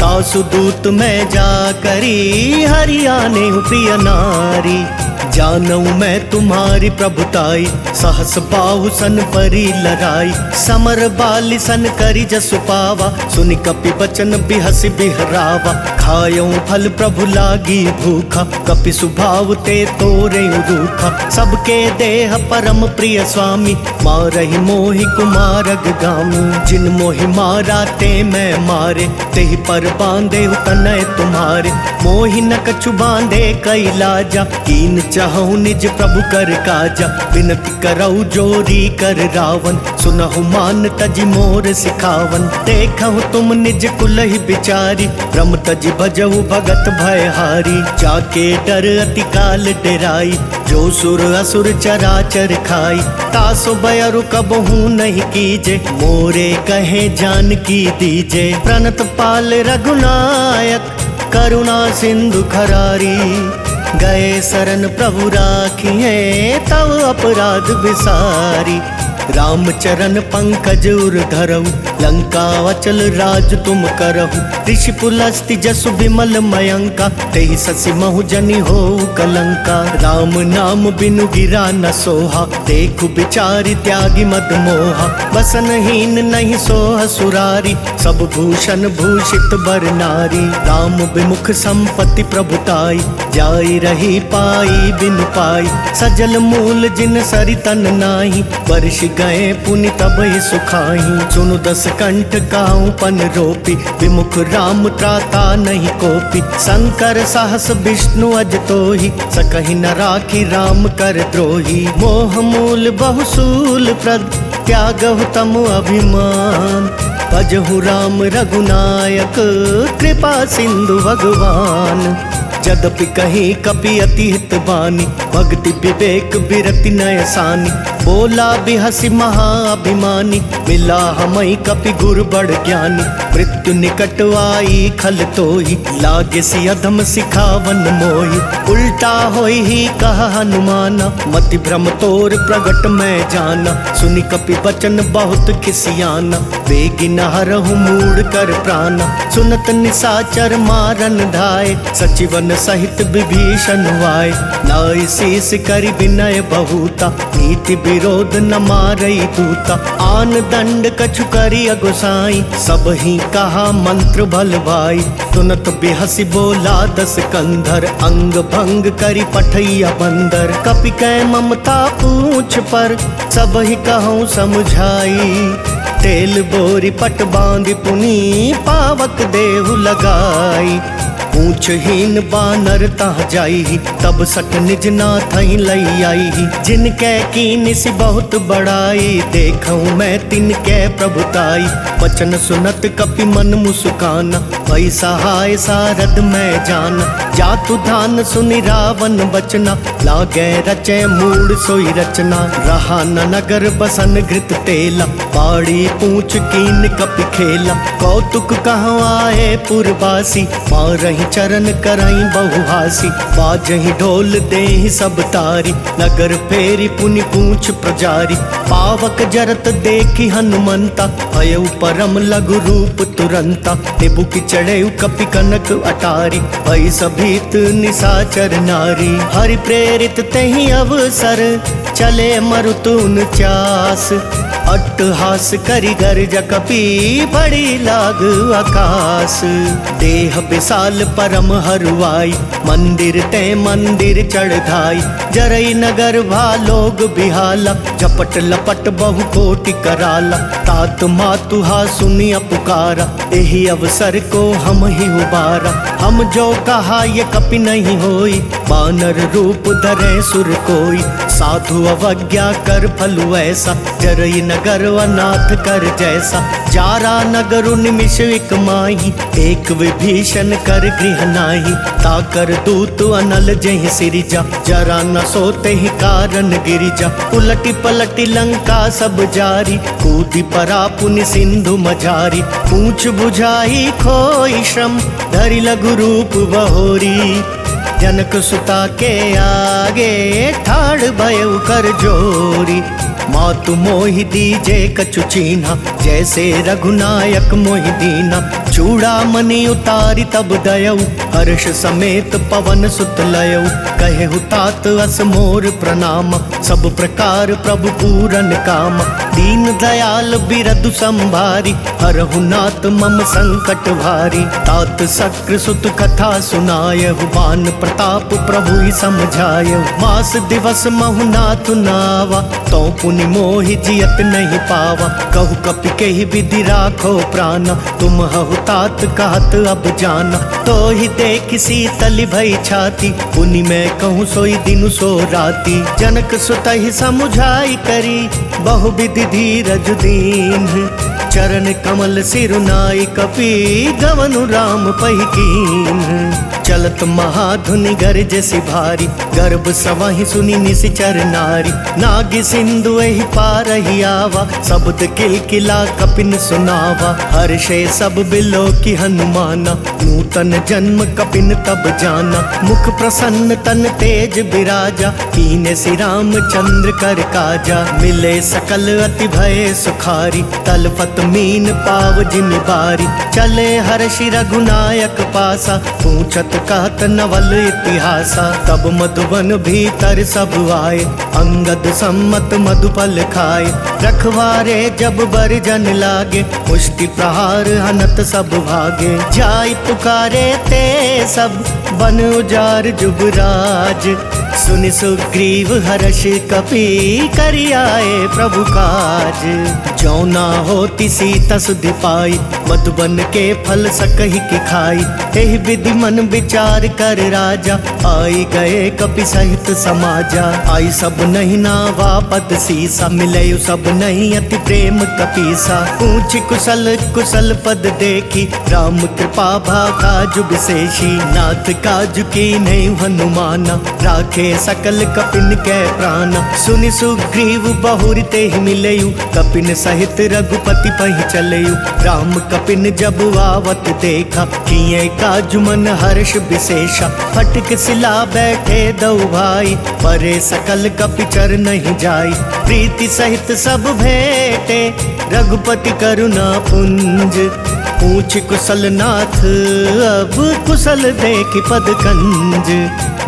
तासु दूत में जा करी, हरियाने हूँ प्रिय नारी। जानऊ मैं तुम्हारी प्रभुताई, सहस बाहु सन परी लड़ाई। समर बाली सन करी जसु पावा, सुनि कपि बचन बिहसि बिहरावा। खायऊ फल प्रभु लागी भूखा, कपि सुभाव ते तोरे रूखा। सबके देह परम प्रिय स्वामी, मारहि मोहि कुमारग गामी। जिन मोहि मारा ते मैं मारे, तेहि पर बांधे तनय तुम्हारे। मोहि न कछु बांधे कई लाजा, कीन चाहूँ निज प्रभु कर काजा। विनती करऊ जोरी कर रावण, सुनहु मान तजि मोर सिखावन। देखहु तुम निज कुलहि बिचारी, ब्रह्म तजि भजहु भगत भयहारी। जाके डर अति काल डेराई, जो सुर असुर चराचर खाई। तासो बयरु कबहू नहीं कीजे, मोरे कहे जानकी दीजे। प्रणत पाल रघुनायक, करुणा सिंधु खरारी। गए शरण प्रभु राखिए, तव अपराध विसारी। रामचरण पंकज उर धरऊ, लंका अचल राज तुम करहु। ऋषि पुलस्ति जसु विमल मयंका, तेहि ससि महु जनि हो कलंका। राम नाम बिनु गिरा न सोहा, देखु बिचारी त्यागी मद मोहा। बसनहीन नहीं सोह सुरारी, सब भूषण भूषित बर नारी। राम विमुख संपत्ति प्रभुताई, जाई रही पाई बिनु पाई। सजल मूल जिन सरि तन नाही, वर्ष गए पुनि तब ही सुखाई। सुनु 10 कंठ काहू पन रोपी, विमुख राम त्राता नहीं कोपी। शंकर साहस विष्णु अज तोहि, सकहि न राखी राम कर द्रोही। मोह मूल बहुसूल प्रद, त्यागहु तम अभिमान। भजहु राम रघुनायक, कृपा सिंधु भगवान। जदपि कहीं कपि अति हित बानी, भक्ति विवेक बिरति नयसानी। बोला बिहसी महाअभिमानी, मिला हमई कपि गुर बड़ ज्ञानी। मृत्यु निकट आई खल तोही, लागे सी अधम सिखावन मोही। उल्टा होई ही कहा हनुमाना, मति भ्रम तोर प्रगट मैं जाना। सुनि कपि बचन बहुत खिसियाना, बेगी नहरहु मूड कर प्राणा। सुनत निशाचर मारन धाय, सचिवन सहित विभीषण वाय। नाई शीस करि विनय बहुता, नीति विरोध न मारई दूता। आन दंड कछु करि अगुसाई, सब ही कहा मंत्र भल भाई। सुनत बिहसी बोला दस कंधर, अंग भंग करि पठैया बंदर। कपि कै ममता पूछ पर, सब ही कहूँ समझाई। तेल बोरी पट बांधि पुनी, पावक देहु लगाई। पूछहीन बानर तह जाई, तब सट निज नाथ लई आई। जिनके कीन सी बहुत बड़ाई, देखूं मैं तिनके प्रभुताई। वचन सुनत कपि मन मुस्काना, भई सहाय सारद मैं जाना। जातु धान सुनि रावण बचना, लागे रचे मूड सोई रचना। रहा न नगर बसन घृत तेला, बाड़ी पूछ कीन कपि खेला। कौतुक कहूँ आए पुरवासी, मारही चरण कराई बहुहासी। बाजही ढोल देहि सब तारी, नगर फेरी पुनि पूछ प्रजारी। पावक जरत देखी हनुमंता, भयउ परम लघु रूप तुरंता। निबु की चढ़ेउ कपि कनक अटारी, भई सभीत निशाचर नारी। हरि प्रेरित तेहि अवसर, चले मरुतुन चास। अट्टहास करि गर्ज कपि, बड़ी लाग आकाश। देह विशाल परम हरुआई, मंदिर ते मंदिर चढ़ाई। जरई नगर भालोग बिहाला, झपट लपट बहु कोटि कराला। तात मातुहा सुनिया पुकारा, एहि अवसर को हम ही उबारा। हम जो कहा ये कपि नहीं होई, बानर रूप धरे सुर कोई। साधु अवज्ञा कर फलु ऐसा, जरई नगर अनाथ कर जैसा। जारा नगरु निमिष एक माही, एक विभीषण कर गृह नाही। ताकर दूत अनल जहि सिरिजा, जरा न सोते ही कारण गिरिजा। उलटी पलटी लंका सब जारी, कूदी परा पुनि सिंधु मझारी। पूछ बुझाई खोई श्रम, धरि लघु रूप बहोरी। जनक सुता के आगे, ठाड़ भयउ कर जोरी। मातु मोहि दीजे कछु चीन्हा, जैसे रघुनायक मोहि दीना। चूड़ामणि उतारी तब दयऊ, हर्ष समेत पवन सुत लयऊ। कहेहु तात अस मोर प्रणाम, सब प्रकार प्रभु पूरन काम। दीन दयाल बिरदु संभारी, हरहु नाथ मम संकट भारी। तात शक्र सुत कथा सुनायहु, बान प्रताप प्रभु ही समझायहु। मास दिवस महु नाथ नावा, तो पुनि मोहि जियत नहीं पावा। कहु कपि केहि विधि राखो प्राणा, तुम हहु तात कहत अब जाना। तो ही देख शीतल भई छाती, पुनि मैं कहूँ सोई दिनु सो राती। जनक सुत ही समुझाई करी, बहु विधि धीरज दीन। चरण कमल सिरुनाई कपि, गवनु राम पहि कीन। चलत महाधुनि गरजसि भारी, गर्भ सवहि सुनि निशिचर नारी। नाग सिंधु एहि पारहि आवा, शब्द किलकिला कपिन सुनावा। हर्षे सब बिलो की हनुमाना, नूतन जन्म कपिन तब जाना। मुख प्रसन्न तन तेज बिराजा, कीने श्री राम चंद्र कर काजा। मिले सकल अति भय सुखारी, तलफत मीन पाव जिन बारी। चले हर्षि रघुनायक पासा, पूछत कहत नवल इतिहासा। तब मधुबन भीतर सब आए, अंगद सम्मत मधुफल खाए। रखवारे जब बरजन लागे, मुष्टि प्रहार हनत सब भागे। जाय पुकारे ते सब, बन उजार जुबराज। सुनि सुग्रीव हर्ष कपि, करि आए प्रभु काज। जो ना होती सीता सुधि पाई, मधुबन के फल सकहि की खाई। एहि विधि मन विचार कर राजा, आई गए कपि सहित समाजा। आई सब नहीं नावा पद सीसा, मिले सब नहीं अति प्रेम कपीसा। पूछ कुशल कुशल पद देखी, राम कृपा भागा जुग शेषी। नाथ काज की नहीं हनुमाना, राखे राखे सकल कपिन के प्राण। सुनि सुग्रीव बहुरी ते ही मिलयु, कपिन सहित रघुपति पहि चलयु। राम कपिन जब आवत देखा, किए काजु मन हर्ष विशेषा। फटक सिला बैठे दो भाई, परे सकल कपि चर नहीं जाई। प्रीति सहित सब भेटे, रघुपति करुणा पुंज। पूछ कुशल नाथ अब कुशल देख पद कंज।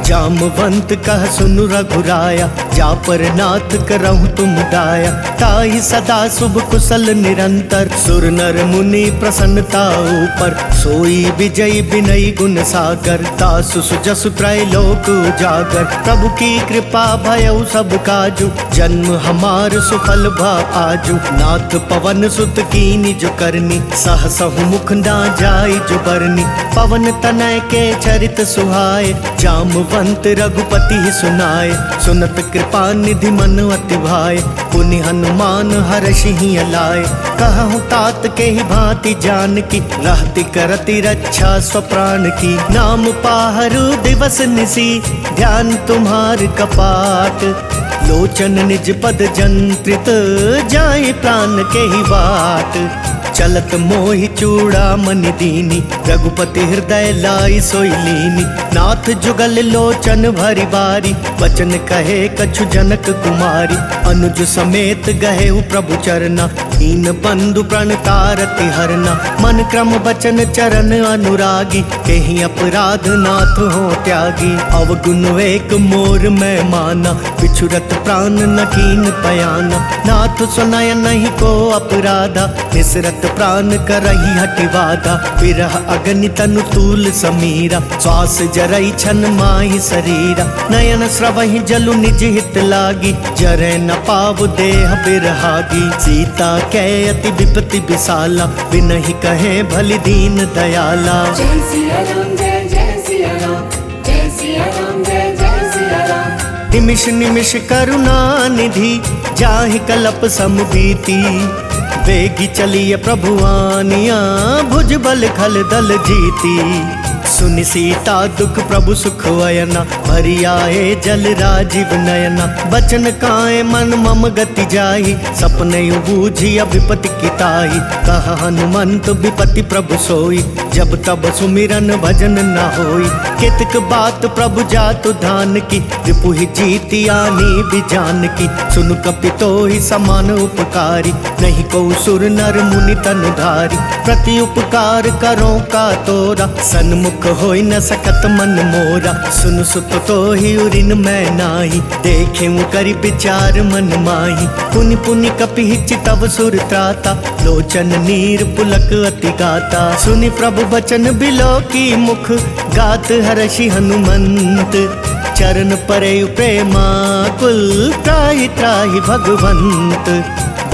जामवंत कह सुनु रघुराया, जा पर नाथ करहु तुम दाया। ताहि सदा शुभ कुशल निरंतर, सुर नर मुनि प्रसन्नता ऊपर। सोई विजयी विनयी गुण सागर, तासु सुजसु त्रैलोक उजागर। प्रभु की कृपा भयउ सब काजु, जन्म हमार सुफल भा आजु। नाथ पवन सुत कीनि जो करनी, सहसहु मुख ना जाई जो बरनी। पवन तनय के चरित सुहाए, जामवंत रघुपति ही सुनाए। सुनत कृपा निधि मन अति भाए, पुनि हनुमान हर्षि ही अलाए। कहूँ तात के ही भांति जानकी, रहती करती रक्षा स्वप्राण की। नाम पाहरु दिवस निसी, ध्यान तुम्हार कपाट। लोचन निज पद जंत्रित, जाए प्राण के ही बाट। चलत मोहि चूड़ामणि दीनी, रघुपति हृदय लाई सोई लीनी। नाथ जुगल लोचन भरी बारी, वचन कहे कछु जनक कुमारी। अनुज समेत गहे प्रभु चरना, दीन बंधु प्रणतारति हरना। मन क्रम बचन चरण अनुरागी, केहि अपराध नाथ हो त्यागी। अवगुण एक मोर मैं माना, बिछुरत प्राण न कीन पयाना। नाथ सुनय नहीं को अपराधा, निसरत प्राण करही हटिवादा। विरह अग्नि तनु तूल समीरा, श्वास जरई छन माहि शरीरा। नयन स्रवहि जलु निज हित लागी, जरै न पाव देह बिरहागी। सीता कै अति विपति विशाला, बिनहि कहे भलि दीन दयाला। जय सिया राम जय जय सिया राम, जय सिया राम जय जय सिया राम। निमिष निमिष करुणा निधि, जाहि कलप समबीती। वेगी चलिए प्रभुआनिया, भुज बल खल दल जीती। सुनि सीता दुख प्रभु सुख वयना, भरी आए जल राजीव नयना। बचन काए मन मम गति जाहि, सपने बूझी विपति किताही। कह हनुमंत विपति प्रभु सोई, जब तब सुमिरन भजन न होई। कितक बात प्रभु जातु धान की, रिपुहि जीति आनी बिजान की। सुनु कपितो ही समान उपकारी, नहीं को सुर नर मुनि तन धारी। प्रति उपकार करो का तोरा, सन्मुख होई न सकत मन मोरा। सुन सुत तो ही उरिन मैं नाही, देखे करि विचार मन माही। पुनि पुनि कपि चितव सुर त्राता, लोचन नीर पुलक अति गाता। सुनि प्रभु बचन बिलो की मुख, गात हर्षि हनुमंत। चरण परे प्रेमा कुल, त्राहि त्राहि भगवंत।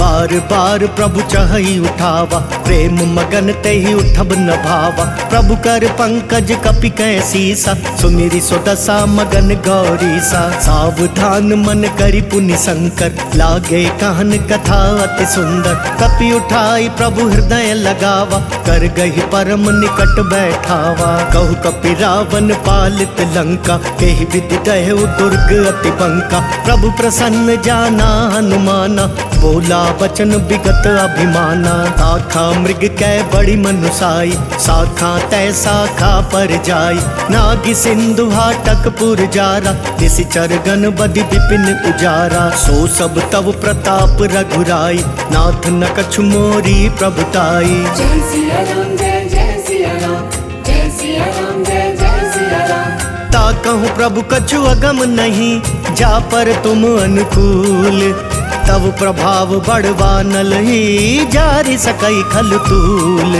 बार बार प्रभु चहई उठावा, प्रेम मगन ते ही उठब न भावा। प्रभु कर पंकज कपि कै सीसा, सुमिरि सुदशा मगन गौरीसा। सावधान मन करि पुनि शंकर, लागे कहन कथा अति सुंदर। कपि उठाई प्रभु हृदय लगावा, कर गही परम निकट बैठावा। कहु कपि रावण पालित लंका, केहि विधि दहु दुर्ग अति बंका। प्रभु प्रसन्न जाना हनुमाना, बोला बचन विगत अभिमाना। शाखा मृग कै बड़ी मनुसाई, शाखा तय शाखा पर जाई। नागी सिंधु हाटक पुर जारा, निशिचर गण बदि विपिन उजारा। सो सब तव प्रताप रघुराई, नाथ न कछु मोरी प्रभुताई। जय सिया राम जय जय सिया राम, जय सिया राम जय जय सिया राम। ता कहूँ प्रभु कछु अगम नहीं, जा पर तुम अनुकूल। तब प्रभाव बढ़वा नल ही, जारि सकई खल तूल।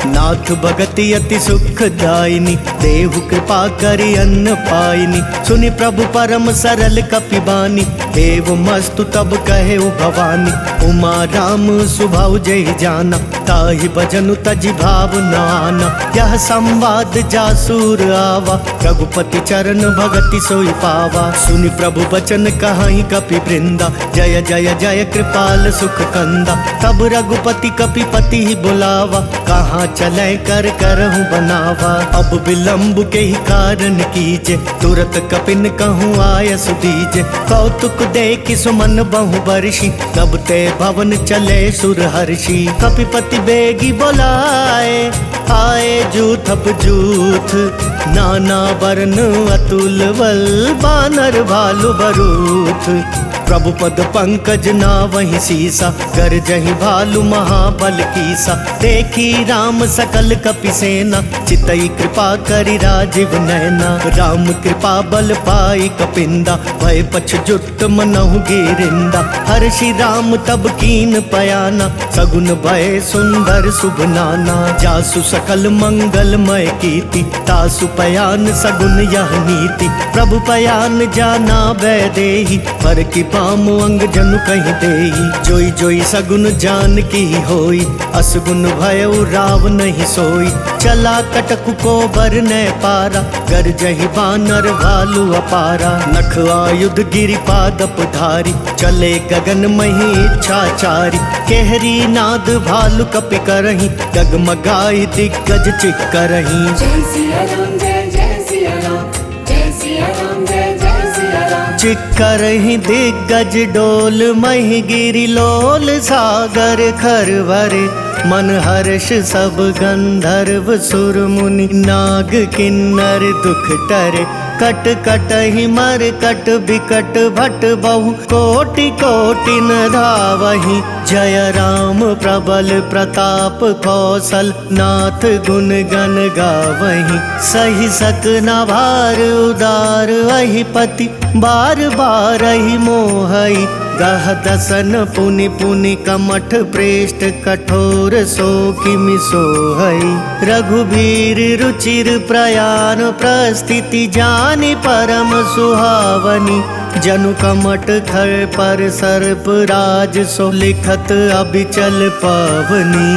नाथ भगति अति सुखदायिनी, देहु कृपा करि अन्न पाइनी। सुनि प्रभु परम सरल कपिबानी, देव मस्तु तब कहे भवानी। उमा राम सुभाव जय जाना, ताहि भजनु तजि भाव न आना। यह संवाद जासूर आवा, रघुपति चरण भगति सोई पावा। सुनि प्रभु बचन कहाई कपि वृंदा, जय जय जय कृपाल सुख कंदा। तब रघुपति कपिपति ही बुलावा, कहाँ चले कर करहूँ बनावा। अब विलम्ब के ही कारण कीजे, तुरत कपिन कहूँ आय सुदीजे। कौतुक देख सुमन बहु बरसी, तब ते भवन चले सुर हर्षि। कपिपति बेगी बोलाए, आए जूथप जूथ, नाना वर्ण अतुल बल, बानर भालु बरूथ। प्रभु पद पंकज ना वही सीसा, गरजहि भालु महाबल कीसा। देखी राम सकल कपि सेना, चितई कृपा करि राजीव नैना। राम कृपा बल पाई कपिंदा, भय पछ जुट मनहु गिरिंदा। हर्षि राम तब कीन पयाना, सगुन भय सुंदर शुभ नाना। जासु सकल मंगलमय कीर्ति, तासु पयान सगुन यह नीति। प्रभु पयान जाना वैदेही, पर की पाम अंग जनु कहीं देही। जोई जोई सगुन जान की होई, असगुन भयउ राव नहीं सोई। चला कटकु को बर न पारा, गरजहि बानर भालु अपारा। नख आयुध गिरि पादप धारी, चले गगन मही इच्छाचारी। केहरी नाद भालु कपि करही, डगमगाई दिग्गज चिक करही। जय सिया राम जय जय सिया राम, जय सिया राम जय जय सिया राम। चिक्करहि दिग्गज डोल, महि गिरि लोल सागर खरवरे। मन हर्ष सब गंधर्व सुर मुनि, नाग किन्नर दुख टरे। कट कटहि मर कट बिकट भट बहु, कोटि कोटि न धावहि। जय राम प्रबल प्रताप कौशल, नाथ गुण गण गावहि। सही सक न भार उदार अहिपति, बार बार ही मोहई। गह दसन पुनि पुनि कमठ प्रेष्ठ, कठोर सो किमि सोहई। रघुबीर रुचिर प्रयाण प्रस्थिति, जानि परम सुहावनी। जनु कमठ खर पर सर्प राज, सो लिखत अबिचल पावनी।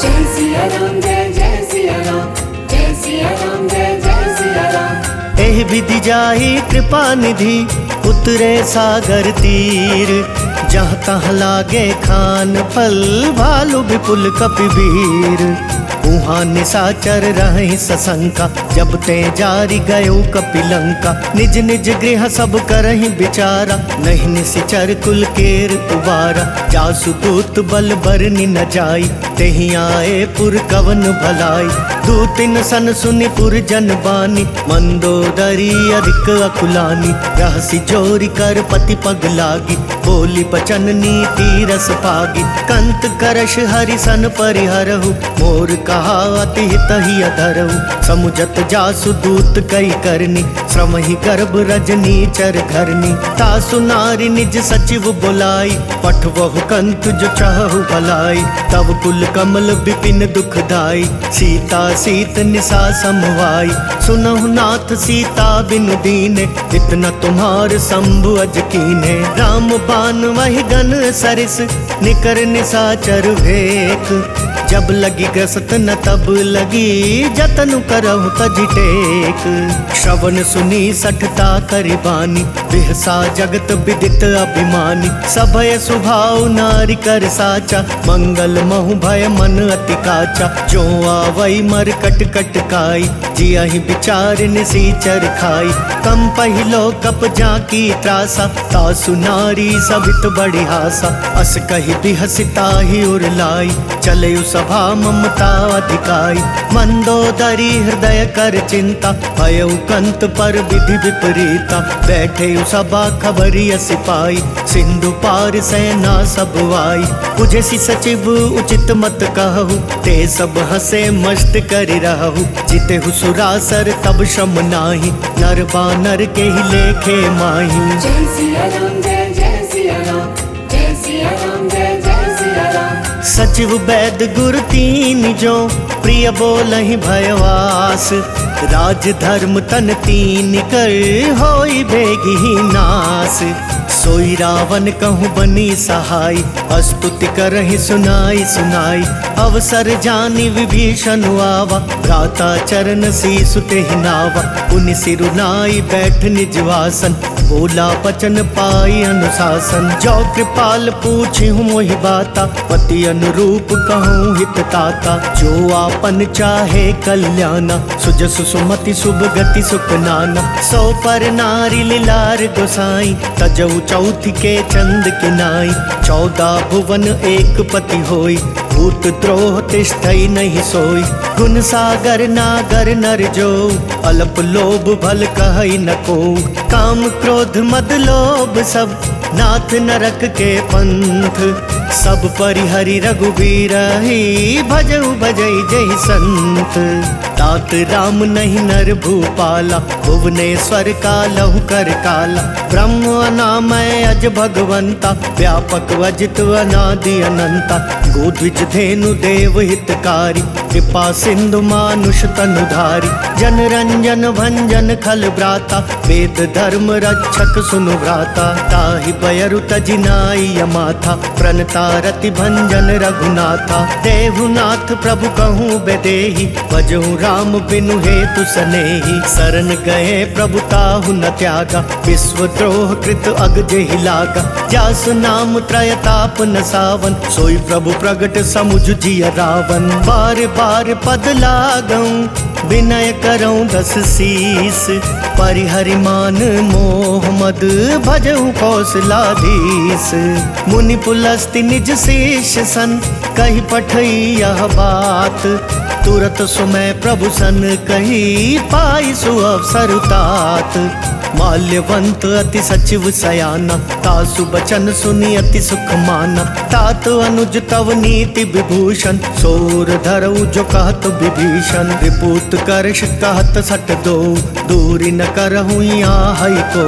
जय सिया राम जय जय सिया राम, जय सिया राम जय जय सिया राम। एहि विधि जाहि कृपा निधि, उतरे सागर तीर। जहाँ तहाँ लागे खान फल, भालु विपुल कपिवीर। उहाँ निशाचर रहि सशंका, जब ते जारी गयो कपिलंका। निज निज गृह सब करहि विचारा, नहीं निशिचर कुल केर उबारा। जासु दूत बल बरनि न जाई, तेहि आए पुर कवन भलाई। दूतिन सन सुनि पुर जन बानी, मंदोदरी अधिक अकुलानी। रहसि जोरी कर पति पग लागी, बोली बचन नीति रस पागी। कंत करश हरि सन परिहरहु, मोर कहा अति हित ही अधरहु। समुझत जासु दूत कई करनी, श्रम ही गर्भ रजनी चर घरनी। तासु नारी निज सचिव बुलाई, पठवहु कंत जो चाहु भलाई। तब कुल कमल विपिन दुखदाई, सीता सीत निशा समवाई। सुनहु नाथ सीता बिनु दीने, इतना तुम्हार शंभु अज कीने। राम बान वही गन सरिस, निकर निशाचर भेक। जब लगी ग्रसत न तब लगी, जतनु करहु तजि टेक। श्रवण सुनी सठता करि बानी, बिहसा जगत विदित अभिमानी। सभय सुभाव नारी कर साचा, मंगल महु भय मन अति काचा। जो आवई मर कट कट काई, जियहि विचार निसीचर खाई। कम पहिलो कप जाकी त्रासा, तासु नारी सबित बड़ी हासा। अस कहि बिहसिता ही उरलाई, चले सभा ममता अधिकाई। मंदोदरी हृदय कर चिंता, भयउ कंत पर विधि विपरीता। बैठे सभा खबरी सिपाही, सिंधु पार सेना सब आई। बुझसि सचिव उचित मत कहु, ते सब हसे मस्त करि रहु। जितेहु सुरासर तब श्रम नाही, नर बानर के ही लेखे माही। जय सिया राम जय जय सिया राम, जय सिया राम जय जय सिया राम। सचिव वैद गुर तीन जो, प्रिय बोलहि भयवास। राज धर्म तन तीन कर, होई बेगी ही नास। सोई रावण कहूँ बनी सहाय, स्तुति करहि सुनाई सुनाई। अवसर जानी विभीषण आवा, भ्राता चरण शीसु तेहि नावा। पुनि सिरु नाई बैठ निज वासन, बोला बचन पाई अनुशासन। जो कृपाल पूछी हूँ मोहि बाता, पति अनुरूप कहूँ हित ताता। जो आपन चाहे कल्याणा, सुजस सुमति शुभ गति सुख नाना। सो पर नारी लीलार गोसाई, तजऊ चौथ के चंद किनाई। 14 भुवन एक पति होई, भूत द्रोह तिष्ठई नहीं सोई। गुण सागर नागर नर जो, अल्प लोभ भल कहई न को। काम क्रोध मद लोभ सब, नाथ नरक के पंथ। सब परिहरि रघुबीर ही, भजऊ भजई जय संत। तात राम नहीं नर भूपाला, भुवनेश्वर कालहु कर काला। ब्रह्म अनामय अज भगवंता, व्यापक वजित अनादि अनंता। गोद्विज धेनु देव हितकारी, कृपा सिंधु मानुष तनुधारी। जन रंजन भंजन खल ब्राता, वेद धर्म रक्षक सुनु व्राता। ताहि बयरु तजिनाई यमाथा, प्रणता रति भंजन रघुनाथा। देहुनाथ प्रभु कहूँ बेदेहि, भजहु राम बिनु हेतु सनेहि। शरण गए प्रभु ताहु न त्यागा, विश्व द्रोह कृत अग जेहि लागा। जासु नाम त्रयताप न सावन, सोई प्रभु प्रगट समुझ जिय रावण। बार बार पद लागऊं, विनय करऊं 10 शीस। परिहरि मान मोह मद, भजहु कौशलाधीश। मुनि पुलस्ति निज शेष सन, कही पठई यह बात। तुरत सुमय प्रभु सन कही, पाई सुअवसर तात। माल्यवंत अति सचिव सयाना, तासु बचन सुनी अति सुख माना। तात अनुज तव नीति विभूषण, सोर धरऊ जो कहत विभीषण। विपूत करश कहत सट दो, दूरी न करहु यहाँ को।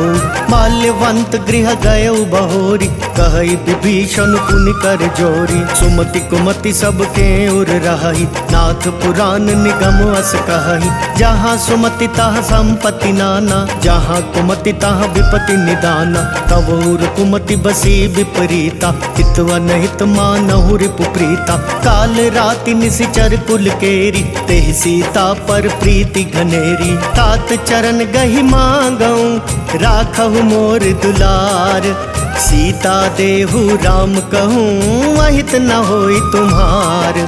माल्यवंत गृह गयऊ बहोरी, कहई विभीषण पुनि कर जोरी। सुमति कुमति सबके उर रही, नाथ पुराण निगम अस कहई। जहाँ सुमति तहाँ संपत्ति नाना, जहाँ कुमति तहाँ विपति निदाना। तवोर कुमति बसी विपरीता, हितवन हित मानहु रिपु प्रीता। काल राति निशिचर कुल केरी, तेहि सीता पर प्रीति घनेरी। तात चरण गहि मांगऊं, राखहु मोर दुलार। सीता देहु राम कहूँ, अहित न होई तुम्हार।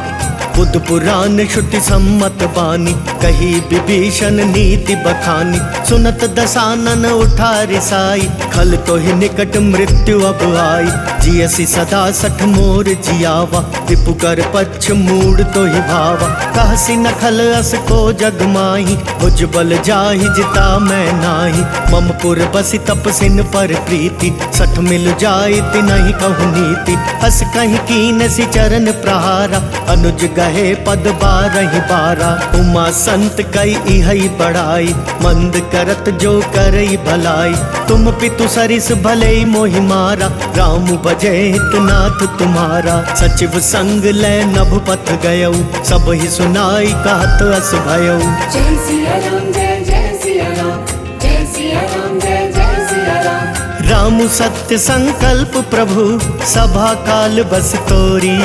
बुद्ध पुराण श्रुति सम्मत बानी, कही विभीषण नीति बखानी। सुनत दसानन उठा रिसाई, खल तो ही निकट मृत्यु अब आई। जियसी सदा 60 मोर जियावा, रिपु कर पक्ष मूड तो ही भावा। कहसी न खल अस को जग माही, भुज बल जाहि जिता मैं नाही। मम पुर बसी तपसिन पर प्रीति, 60 मिल जाई तिनहि कहु नीति। हस कहीं कीन सी चरण प्रहारा, अनुज गहे पद 12 12। उमा संत कई इहई बड़ाई, मंद करत जो करई भलाई। तुम पितु सरिस भले मोहि मारा, राम बजे हितनाथ तुम्हारा। सचिव संग ले नभ पथ गयऊ, सब ही सुनाई कहत अस भयऊ। जय सिया राम जय जय सिया राम, जय सिया राम जय जय सिया राम। राम सत्य संकल्प प्रभु, सभा काल बस तोरी।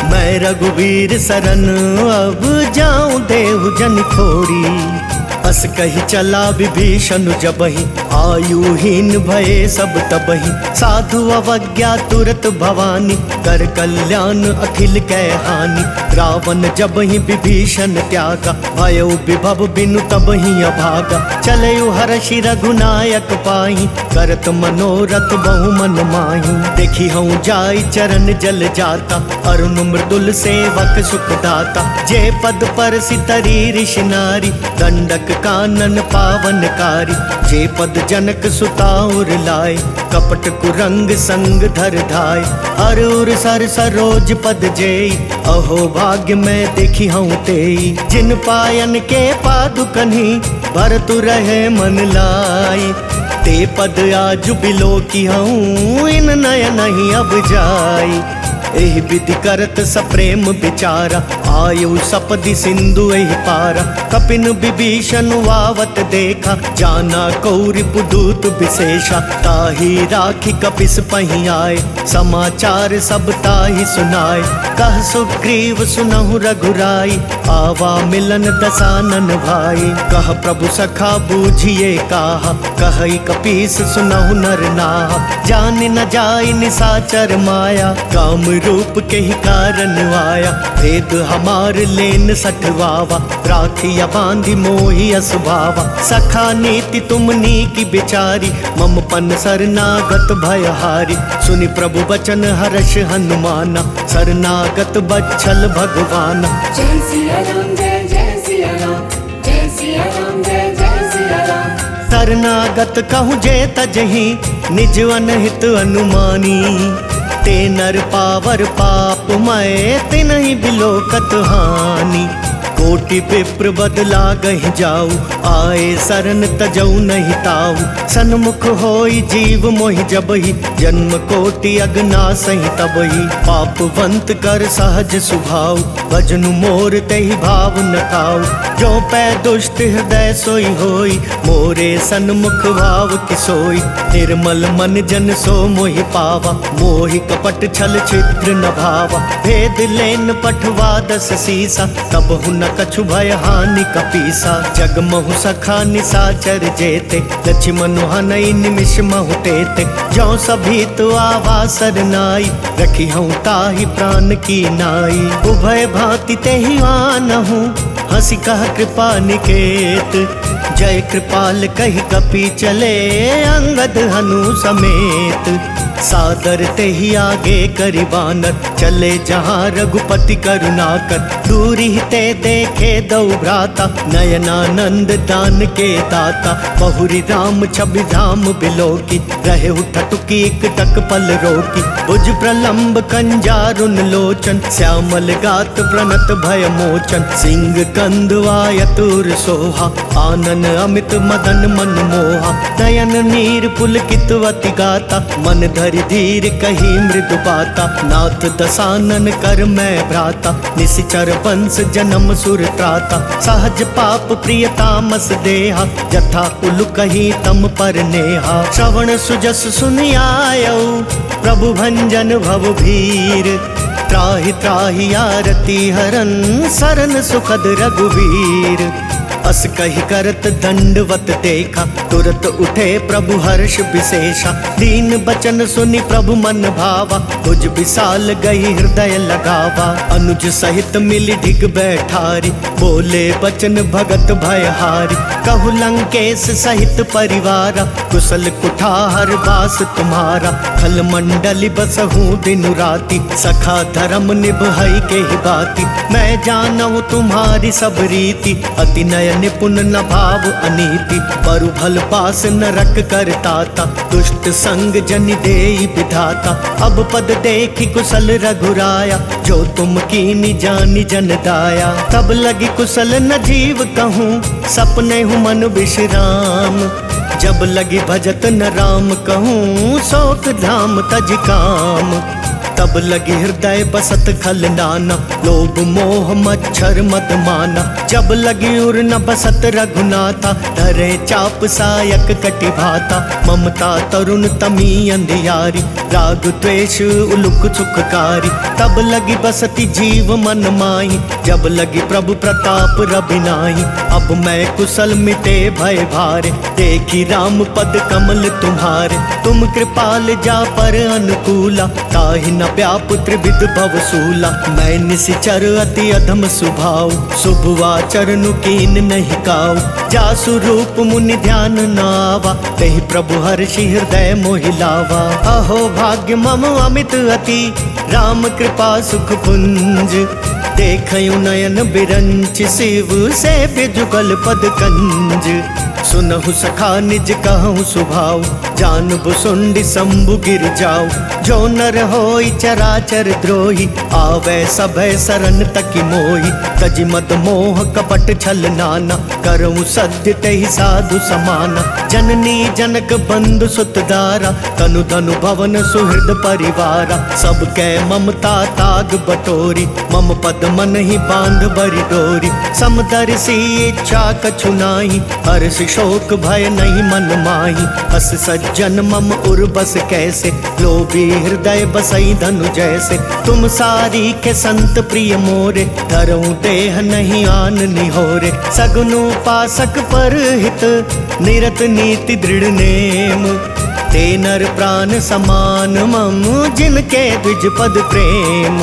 मैं रघुवीर शरण अब जाऊं देहु जन खोरी। अस कही चला विभीषण जबहि, आयुहीन भये सब तबहि। साधु अवज्ञा तुरत भवानी, कर कल्याण अखिल कै हानि। रावण जबहि विभीषण त्यागा, भयो विभव बिनु तबहि अभागा। चलयु हर्षि रघुनायक पाहि, करत मनोरथ बहु मन माहि। देखी हूँ जाई चरण जल जाता, अरुण मृदुल सेवक सुख दाता। जे पद पर सितरी ऋषि नारी, दंडक कानन पावनकारी। जे पद जनक सुताउर लाए, कपट कुरंग संग धर धाय। हर उर सर सरोज पद जेई, अहो भाग्य मैं देखी हूँ तेई। जिन पायन के पादुकन्ही, भरतु रहे मन लाई। ते पद आज बिलो की हूँ, इन नयन नहीं अब जाई। एहि विधि करत सप्रेम विचारा, आयु सपदि सिंधु एहि पारा। कपिन विभीषण वावत देखा, जाना कौरि पुदूत विशेषा। ताहि राखी कपिस पहि आए, समाचार सब ताहि सुनाए। कह सुग्रीव सुनहु रघुराई, आवा मिलन दसानन भाई। कह प्रभु सखा बूझिए काहा, कहई कपीस सुनहु नर नाहा। जान न जाय निसाचर माया, काम रूप के ही कारण आया। भेद हमार लेन सठवावा, राखिया बांधी मोहि असुभावा। सखा नीति तुमनी की बिचारी, मम पन शरणागत भयहारी। सुनि प्रभु बचन हर्ष हनुमाना, शरणागत बच्छल भगवाना। जय सिया राम जय जय सिया राम, जय सिया राम जय जय सिया राम। शरणागत कहूँ जे तजहि, निज अनहित अनुमानी। ते नर पावर पाप मय, तिनहि बिलोकत हानि। कोटि विप्र बदला गहि जाऊ, आए शरण तजऊ नहीं ताऊ। सन्मुख होई जीव मोहि जबहि, जन्म कोटि अगना सहि तबहि। पापवंत कर सहज सुभाऊ, भजनु मोर तेहि भाव न खाऊ। जो पै दुष्ट हृदय सोई होई, मोरे सन्मुख भाव किसोई। निर्मल मन जन सो मोहि पावा, मोहि कपट छल छिद्र न भावा। भेद लेन पठवा दस सीसा, तब हुन कछु भय हानि कपीसा। जग महु सखा निसाचर जेते, लक्ष्मण हनई निमिष महु तेते। जो सभी तो आवा सरनाई, रखी हूँ ताहि प्राण की नाई। उभय भांति तेहि आनहु, हंसी कह कृपा निकेत। जय कृपाल कहि कपि चले, अंगद हनु समेत। सादर तेहि आगे करि बानर, चले जहाँ रघुपति करुणाकर। दूरी ते देखे दौ भ्राता, नयनानंद दान के दाता। बहुरी राम छवि धाम बिलोकी, रहे ठटुकी एक टक पल रोकी। भुज प्रलंब कंजारुन लोचन, श्यामल गात प्रणत भय मोचन। सिंह कंद वायतुर सोहा, आनन अमित मदन मन मोहा। नयन नीर पुलकित वति गाता, मन धरि धीर कही मृदु बाता। नाथ दसानन कर मैं भ्राता, निशिचर वंश जन्म सुर त्राता। सहज पाप प्रिय तामस देहा, जथा उलु कही तम पर नेहा। श्रवण सुजस सुनि आयौ, प्रभु भंजन भव भीर। त्राहि त्राहि आरती हरन, सरन सुखद रघुवीर। अस कहि करत दंडवत देखा, तुरत उठे प्रभु हर्ष विशेषा। दीन बचन सुनि प्रभु मन भावा, भुज विशाल गई हृदय लगावा। अनुज सहित मिली ढिग बैठारी, बोले बचन भगत भयहारी। कहु लंकेश सहित परिवारा, कुशल कुठार बास तुम्हारा। खल मंडली बसहूँ दिनु राति, सखा धर्म निभई के ही बाती। मैं जानहु तुम्हारी सब रीति, अति नय निपुण न भाव अनीति। बरु भल पास नरक करताता, दुष्ट संग जन देई विधाता। अब पद देखी कुशल रघुराया, जो तुम कीनी जानी जन दाया। तब लगी कुशल न जीव कहूँ, सपने हूँ मन विश्राम। जब लगी भजत न राम कहूँ, शोक धाम तज काम। तब लगी हृदय बसत खल नाना, लोभ मोह मच्छर मद माना। जब लगी उर न बसत रघुनाथा, धरे चाप सायक कटि भाता। ममता तरुण तमी अंधियारी, राग द्वेष उलुक सुखकारी। तब लगी बसती जीव मन माही, जब लगी प्रभु प्रताप रबिनाही। अब मैं कुशल मिटे भय भारे, देखी राम पद कमल तुम्हारे। तुम कृपाल जा पर अनुकूला, ताहि न व्यापुत्र विद भवसूला। मैं निशिचर अति अधम सुभाव, शुभ आचरण कीन नहीं काऊ। जासु रूप मुनि ध्यान नावा, तेहि प्रभु हर्षि हृदय मोहि लावा। अहो भाग्य मम अमित अति, राम कृपा सुख पुंज। देखयु नयन बिरंच शिव, से जुगल पद कंज। सुनहु सखा निज कहूँ सुभाव, जानबु सुंडी शंभु गिर जाऊ। जो नर होई चराचर द्रोही, आवे सभय सरन तकी मोही। तजि मद मोह कपट छल नाना, करऊँ सत्य तेहि साधु समाना। जननी जनक बंधु सुतदारा, तनु धनु भवन सुहृद परिवारा। सब कै ममता ताग बटोरी, मम पद मन ही बांध बरी डोरी। समदर्शी इच्छा कछु नाही, हर्ष शोक भय नहीं मन माही। अस सज्जन मम उर बस कैसे, लोभी हृदय बसई धनु जैसे। तुम सारी के संत प्रिय मोरे, धरऊं देह नहीं आन निहोरे। सगुन उपासक पर हित, निरत नीति दृढ़ नेम। ते नर प्राण समान मम, जिनके द्विज पद प्रेम।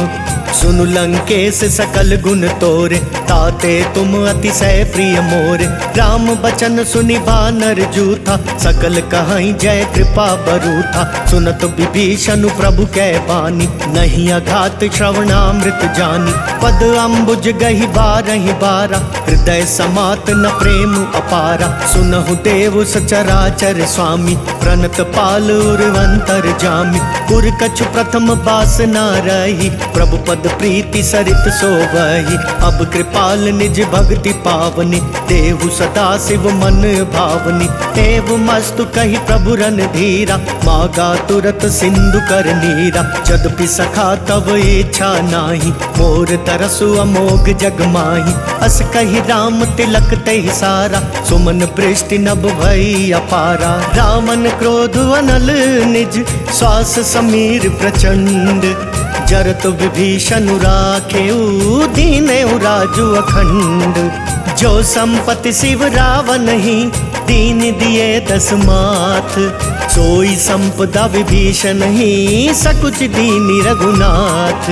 सुनु लंकेश सकल गुण तोरे, ताते तुम अतिशय प्रिय मोरे। राम बचन सुनि बानर जूथा, सकल कहाई जय कृपा बरूथा। सुनत विभीषण प्रभु कै बानी, नहीं अघात श्रवणामृत जानी। पद अम्बुज गहि बारहि बारा, हृदय समात न प्रेम अपारा। सुनहु देव सचराचर स्वामी, प्रणत पाल उर्वंतर जामी। पुर कछु प्रथम बास न रही, प्रभु पद प्रीति सरित सोवही। अब कृपाल निज भक्ति पावनी, देहु सदा शिव मन भावनी। एव मस्तु कही प्रभु रन धीरा, मागा तुरत सिंधु कर नीरा। यद्यपि सखा तब इच्छा नाही, मोर तरसु अमोघ जग माही। अस कही राम तिलक तहि सारा, सुमन पृष्टि नभ भई अपारा। रावण क्रोध अनल निज, श्वास समीर प्रचंड। जरत विभीषण राखेऊ, दीनेऊ राजु अखंड। जो संपत्ति शिव रावण ही, दीन दिए दस माथ। सोई संपदा विभीषण ही, सकुच दीनी रघुनाथ।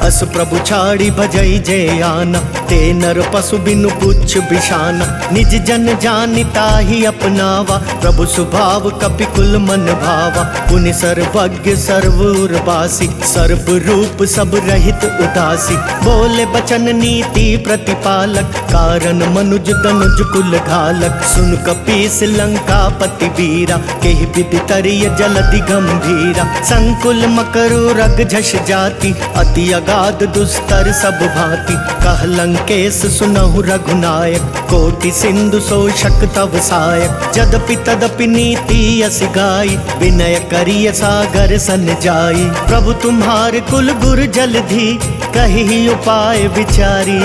अस प्रभु छाड़ी भजई जय आना, ते नर पशु बिनु पुच्छ बिछाना। निज जन जानिता ही अपनावा, प्रभु स्वभाव कपि कुल मन भावा। पुनि सर्वज्ञ सर्वउर्वासी, सर्व रूप सब रहित उदासी। बोले बचन नीति प्रतिपालक, कारण मनुज तनुज कुल घालक। सुन कपीस लंका पति वीरा, केहि विधि तरिय जलधि गंभीरा। संकुल मकरु रग झष जाति, अति अगाध दुस्तर सब भांति। कह लंकेश सुनहु रघुनायक, कोटि सिंधु शोषक तव सायक। जदपि तदपि नीति यस गाई, विनय करिय सागर सन जाई। प्रभु तुम्हार कुल गुर जलधि, कही उपाय विचारी।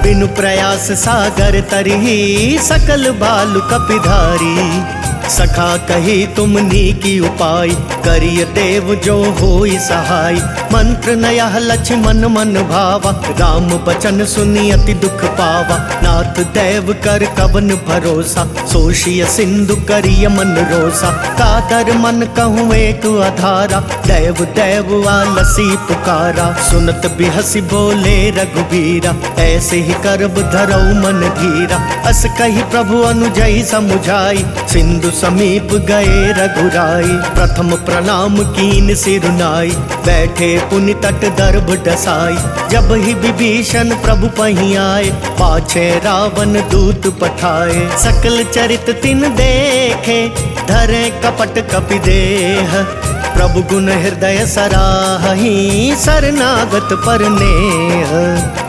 बिनु प्रयास सागर तरही, सकल बालु कपिधारी। सखा कही तुमनी की उपाय, करिय देव जो होई सहाय। मंत्र नयह लक्ष्मण मन भावा, राम बचन सुनी अति दुख पावा। नाथ देव कर कवन भरोसा, सोशिय सिंधु करिय मन रोसा। कातर मन कहूँ एक आधारा, देव देव आलसी पुकारा। सुनत बिहसी बोले रघुबीरा, ऐसे ही करब धरऊ मन धीरा। अस कही प्रभु अनुजई समुझाई, सिंधु समीप गए रघुराई। प्रथम प्रणाम कीन सिरुनाई, बैठे पुनि तट दर्भ डसाई। जब ही विभीषण प्रभु पही आए, पाछे रावण दूत पठाए। सकल चरित तिन देखे, धरे कपट कपि देह। प्रभु गुण हृदय सराही, शरणागत पर नेह।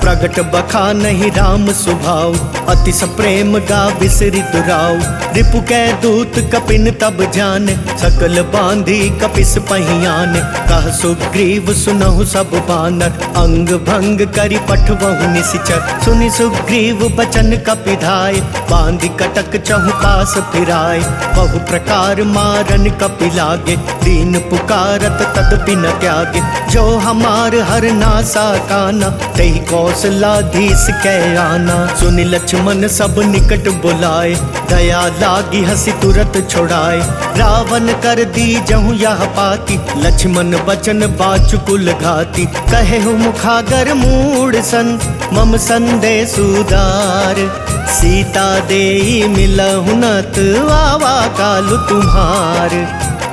प्रगट बखा नहीं राम स्वभाव, अतिश प्रेम गा विसरित राव। रिपु कै दूत कपिन तब जाने, सकल बांधी कपिस पहियाने। कह सुग्रीव सुनहु सब बानर, अंग भंग करि पठवहु निशिचर। सुनि सुग्रीव बचन कपिधाय, बांधी कटक चहु पास फिराय। बहु प्रकार मारन कपि लागे, दीन पुकारत तदपि न त्यागे। जो हमार हर नासा काना, तेहि कौशलाधीश कै आना। सुनि लक्ष्मण सब निकट बुलाए, दया लागी हसी तुरत छुड़ाए। रावण कर दी जहु यह पाती, लक्ष्मण बचन बाचुकुल घाती। कहे हूँ मुखागर मूड सन, मम संदेश उदार। सीता देई मिलहु नत, आवा कालु तुम्हार।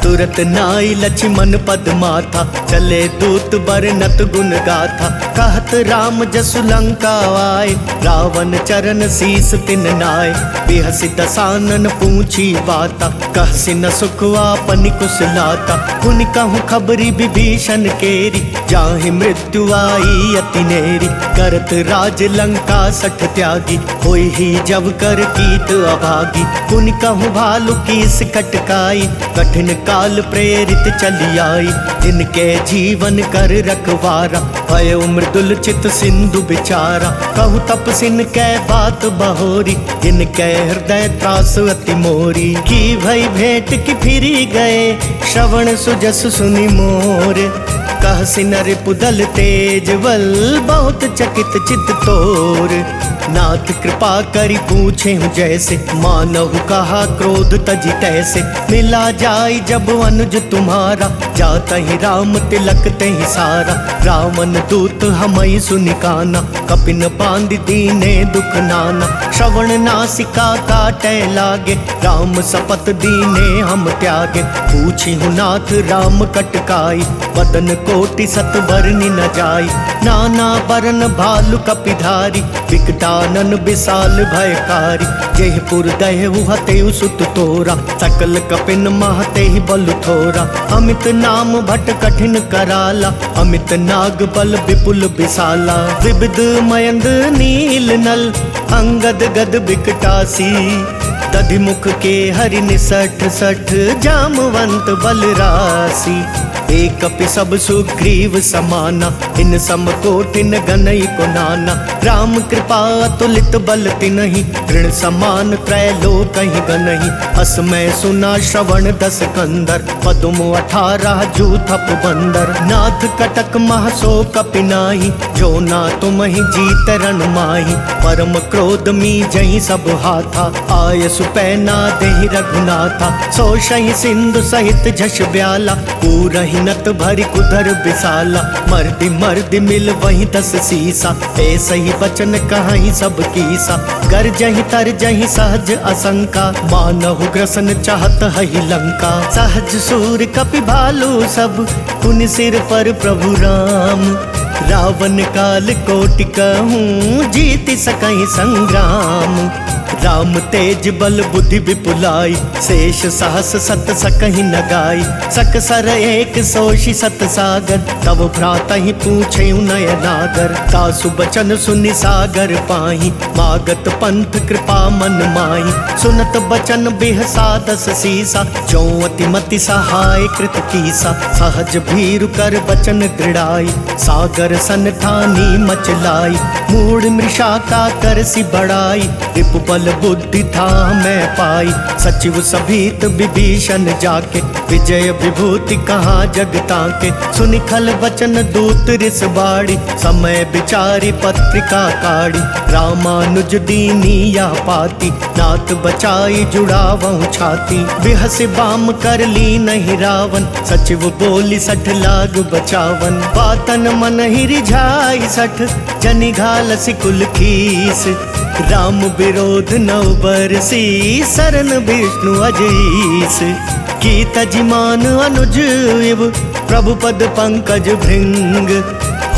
तुरत नाई लक्ष्मण पद माथा, चले दूत बरनत गुण गाथा। कहत राम जसु लंका आए, रावण चरण शीस तिन नाय। बिहसि दसानन पूछी बाता, कहसि न सुख आपनि कुशलाता। पुनि कहूँ खबरी विभीषण केरी, जाहि मृत्यु आई अति नेरी। करत राज लंका सठ त्यागी, होई ही जब कर कीट अभागी। पुनि कहूँ भालु कीस कटकाई, कठिन काल प्रेरित चली आई, जिनके जीवन कर रखवारा, भय मृदुल चित सिंधु बिचारा। कहु तपसिन कै बात बहोरी, जिनके हृदय त्रास अति मोरी। की भई भेंट की फिरी गए, श्रवण सुजस सुनि मोर। कहसि नर पुदल तेज बल, बहुत चकित चित तोर। नाथ कृपा करि पूछे हूँ जैसे, मानहु कहा क्रोध तजी तैसे। मिला जाई जब अनुज तुम्हारा, जाता ही राम तिलक ते ही सारा। रावण दूत हमई सुनिकाना, कपिन बांध दीने दुख नाना। श्रवण नासिका काटे लागे, राम सपत दीने हम त्यागे। पूछी हूँ नाथ राम कटकाई, बदन कोटि सत बरनि न जाई। नाना बरन भालु कपिधारी, विकटानन विशाल भयकारी। जेहपुर दहेहु हतेउ सुत तोरा, सकल कपिन महते ही बल थोरा। अमित नाम भट कठिन कराला, अमित नाग बल विपुल विशाला। विविध मयंद नील नल, अंगद गद विकटासी। दधिमुख के हरि निसठ सठ, जामवंत बलरासी। एक कपि सब सुग्रीव समाना, इन सम कोटिन गनई को नाना। राम कृपा अतुलित बल तिनहि, ऋण समान त्रैलोक कहीं गनहि। अस मैं सुना श्रवण दस कंदर, पदुम 18 जूथप बंदर। नाथ कटक महसो कपि नाही, जो ना तुम ही जीत रण माही। परम क्रोध मी जही सब हाथा, आय सुपैना देहि रघुनाथा। सो सही सिंधु सहित झष ब्याला, पूरहि नत भरी कुधर विशाला। मर्दि मर्दि मिल वही 10 सीसा, ऐसे ही वचन कहीं सब कीसा। गर जही तर जही सहज असंका, मानहु ग्रसन चाहत हई लंका। सहज सूर कपि भालू सब, पुनि सिर पर प्रभु राम। रावण काल कोटि कहूँ, जीति सकहि संग्राम। राम तेज बल बुद्धि विपुलाई, शेष सहस सत सकहि न गाई। सकसर एक सोषि सत सागर, तब भ्रातहि पूछे नय नागर। तासु बचन सुनि सागर पाही, मागत पंथ कृपा मन माही। सुनत बचन बिहसा 10 सीसा, जो अति मति सहाय कृत कीसा। सहज भीरु कर बचन दृढ़ाई, सागर सन ठानी मचलाई। मूढ़ मृषा का कर सी बढ़ाई, रिपु बल बुद्धि था मैं पाई। सचिव सभीत विभीषण जाके, विजय विभूति कहाँ जगता के। सुनि खल वचन दूत रिस बाड़ी, समय विचारी पत्रिका काढ़ी। रामानुज दीनी या पाती, नाथ बचाई जुड़ावहु छाती। बिहस बाम कर ली नहीं रावण, सचिव बोली 60 लाग बचावन। बातन मन ही रिझाई 60, जनि घाल सिकुल खीस। राम विरोध नौ बरसी, सरन विष्णु अजीस। की तजिमान अनुज इव, प्रभु पद पंकज भृंग।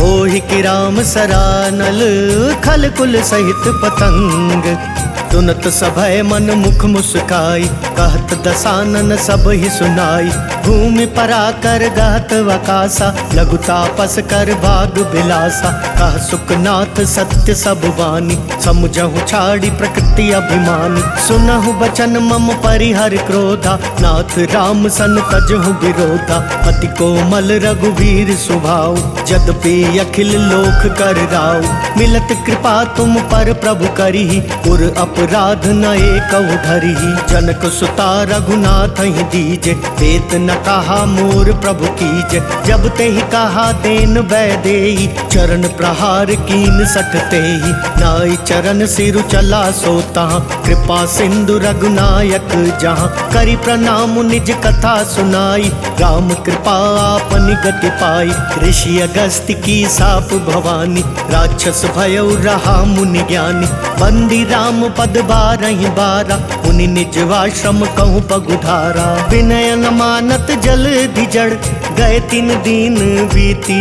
होहि कि राम सरानल, खल कुल सहित पतंग। तुनत सभय मन मुख मुस्काई, कहत दसानन सब ही सुनाई। भूमि पराकर गहत वकासा, लघु तापस कर भाग बिलासा। कह सुखनाथ सत्य सब वाणी, समुझहु छाड़ी प्रकृति अभिमानी। सुनहु बचन मम परिहर क्रोधा, नाथ राम सन तजहु विरोधा। अति कोमल रघुवीर सुभाऊ, यद्यपि अखिल लोक कर राऊ। मिलत कृपा तुम पर प्रभु करिहि, उर अपराध न एकहु धरिहि। जनक सुता रघुनाथ ही दीजे, वेत न कहा मोर प्रभु कीजे। जब ते ही कहा देन वैदेही, चरण प्रहार कीन 60 तेहि। नाई चरण सिरु चला सोता, कृपा सिंधु रघुनायक जहाँ। करि प्रणाम निज कथा सुनाई, राम कृपा आपनि गति पाई। ऋषि अगस्त्य की साप भवानी, राक्षस भयउ रहा मुनि ज्ञानी। बंदी राम पद 12 बारा, मुनि निज आश्रम कहूँ पगुधारा। विनय न मानत जल धिजड़, गए 3 दिन बीती।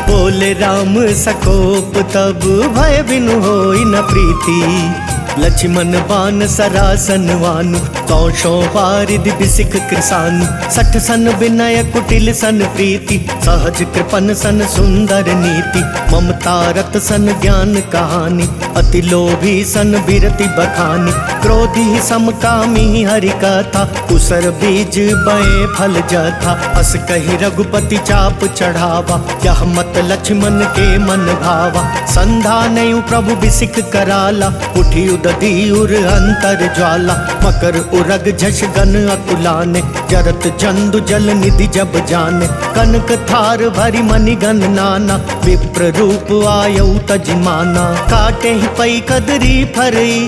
बोले राम सकोप तब, भय बिनु होई न प्रीति। लक्ष्मण बान सरासन वानु, 100 बारिद बिसिख कृसानु। 60 सन विनय कुटिल सन प्रीति, सहज कृपन सन सुंदर नीति। ममता रत सन ज्ञान कहानी, अति लोभी सन बिरति बखानी। क्रोधी समकामी हरि कथा, उसर बीज बए फल जथा। अस कही रघुपति चाप चढ़ावा, यह मत लक्ष्मण के मन भावा। संधा नयु प्रभु बिसिख कराला, उठी उदधी उर अंतर ज्वाला। मकर उरग झष गन अकुलाने, जरत जंदु जल निधि जब जाने। कनक थार भरी मणिगन नाना, विप्र रूप आयौ तजमाना। काटे ही पई कदरी फरई,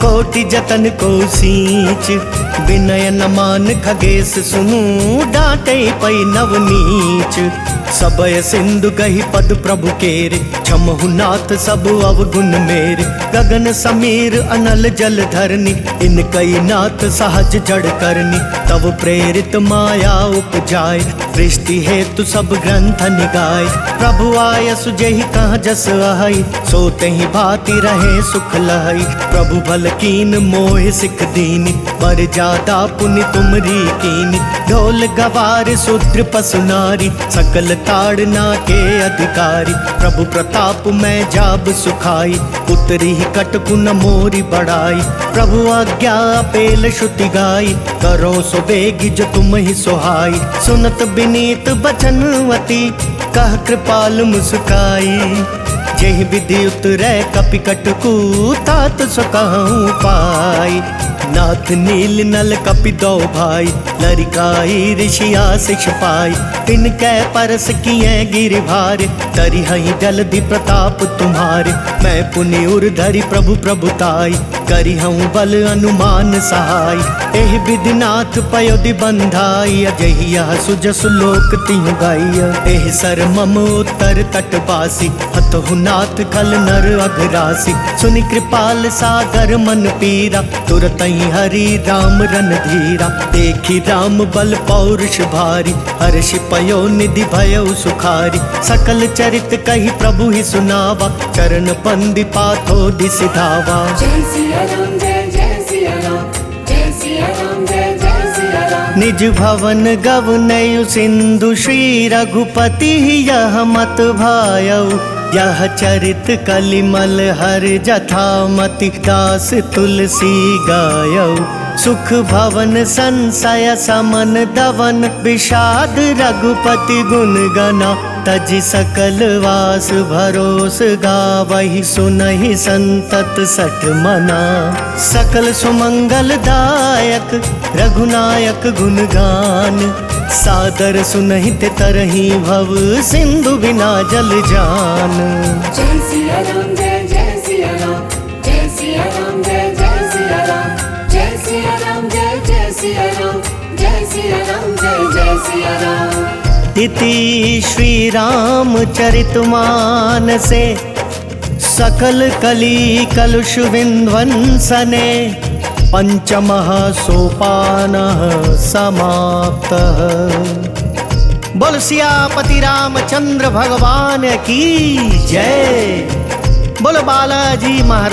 कोटि जतन को सींच। विनय न मान खगेश सुनु, डांटे पई नवनीच। सबय सिंधु गही पद प्रभु केरे, क्षमहु नाथ सब अवगुण मेरे। गगन समीर अनल जल धरनी, इन कई नाथ सहज जड़ करनी। तब प्रेरित माया उपजाय, सृष्टि हेतु सब ग्रंथ निगाय। प्रभु आय सुजहि कहाँ जस अहै, सोते ही भांति रहे सुख लहै। प्रभु भल कीन मोह सिख दीनी, बर जादा पुनि तुमरी कीनी। ढोल गवार शूद्र पशु नारी, सकल ताड़ना के अधिकारी। प्रभु प्रताप में जाब सुखाई, उतरी ही कटकु न मोरी बढ़ाई। प्रभु आज्ञा पेल श्रुति गाई, करो सो बेगी जो तुम ही सुहाई। सुनत विनीत बचनवती, कह कृपाल मुस्काई। जेहि विधि उतरै कपि कटकु, तात सो कहूँ पाई। नाथ नील नल कपि दो भाई, लरिकाई ऋषि आशिष पाई। तिनकै परस किए गिर भारे, तरि हई जलधि प्रताप तुम्हारे। मैं पुनि उर धरि प्रभु प्रभुताई, करि हूँ बल अनुमान सहाय। एहि विधि नाथ पयोधि बंधाई, अजहि यह सुजसु लोक तिहु गाइया। एहि सर मम उत्तर तटवासी, हतहु नाथ खल नर अघरासी। सुनि कृपाल सागर मन पीरा, तुरतहि हरि राम रणधीरा। देखी राम बल पौरुष भारी, हर्षि पयो निधि भयो सुखारी। सकल चरित कही प्रभु ही सुनावा, चरण बंदी पाथो दिसि धावा। जय सिया राम जय जय सिया राम, जय सिया राम जय जय सिया राम। निज भवन गवनयु सिंधु, श्री रघुपति यह मत भायउ। यह चरित कलिमल हर जथा मति, दास तुलसी गायौ। सुख भवन संशय समन दवन, विषाद रघुपति गुण गना। तजि सकल वास भरोस गावहि, सुनहि संतत सठ मना। सकल सुमंगल दायक रघुनायक गुण गान, सादर सुनहित तरहि भव सिंधु बिना जल जान। जय सिया राम जय जय सिया राम, जय सिया राम जय जय सिया राम। जय सिया राम जय जय सिया राम, जय सिया राम जय जय सिया राम। इति श्री राम चरितमानसे, सकल कली कलुष विध्वंसने। पंचमः सोपानः समाप्तः। बोल सियापति रामचंद्र भगवान की जय। बोल बालाजी महाराज।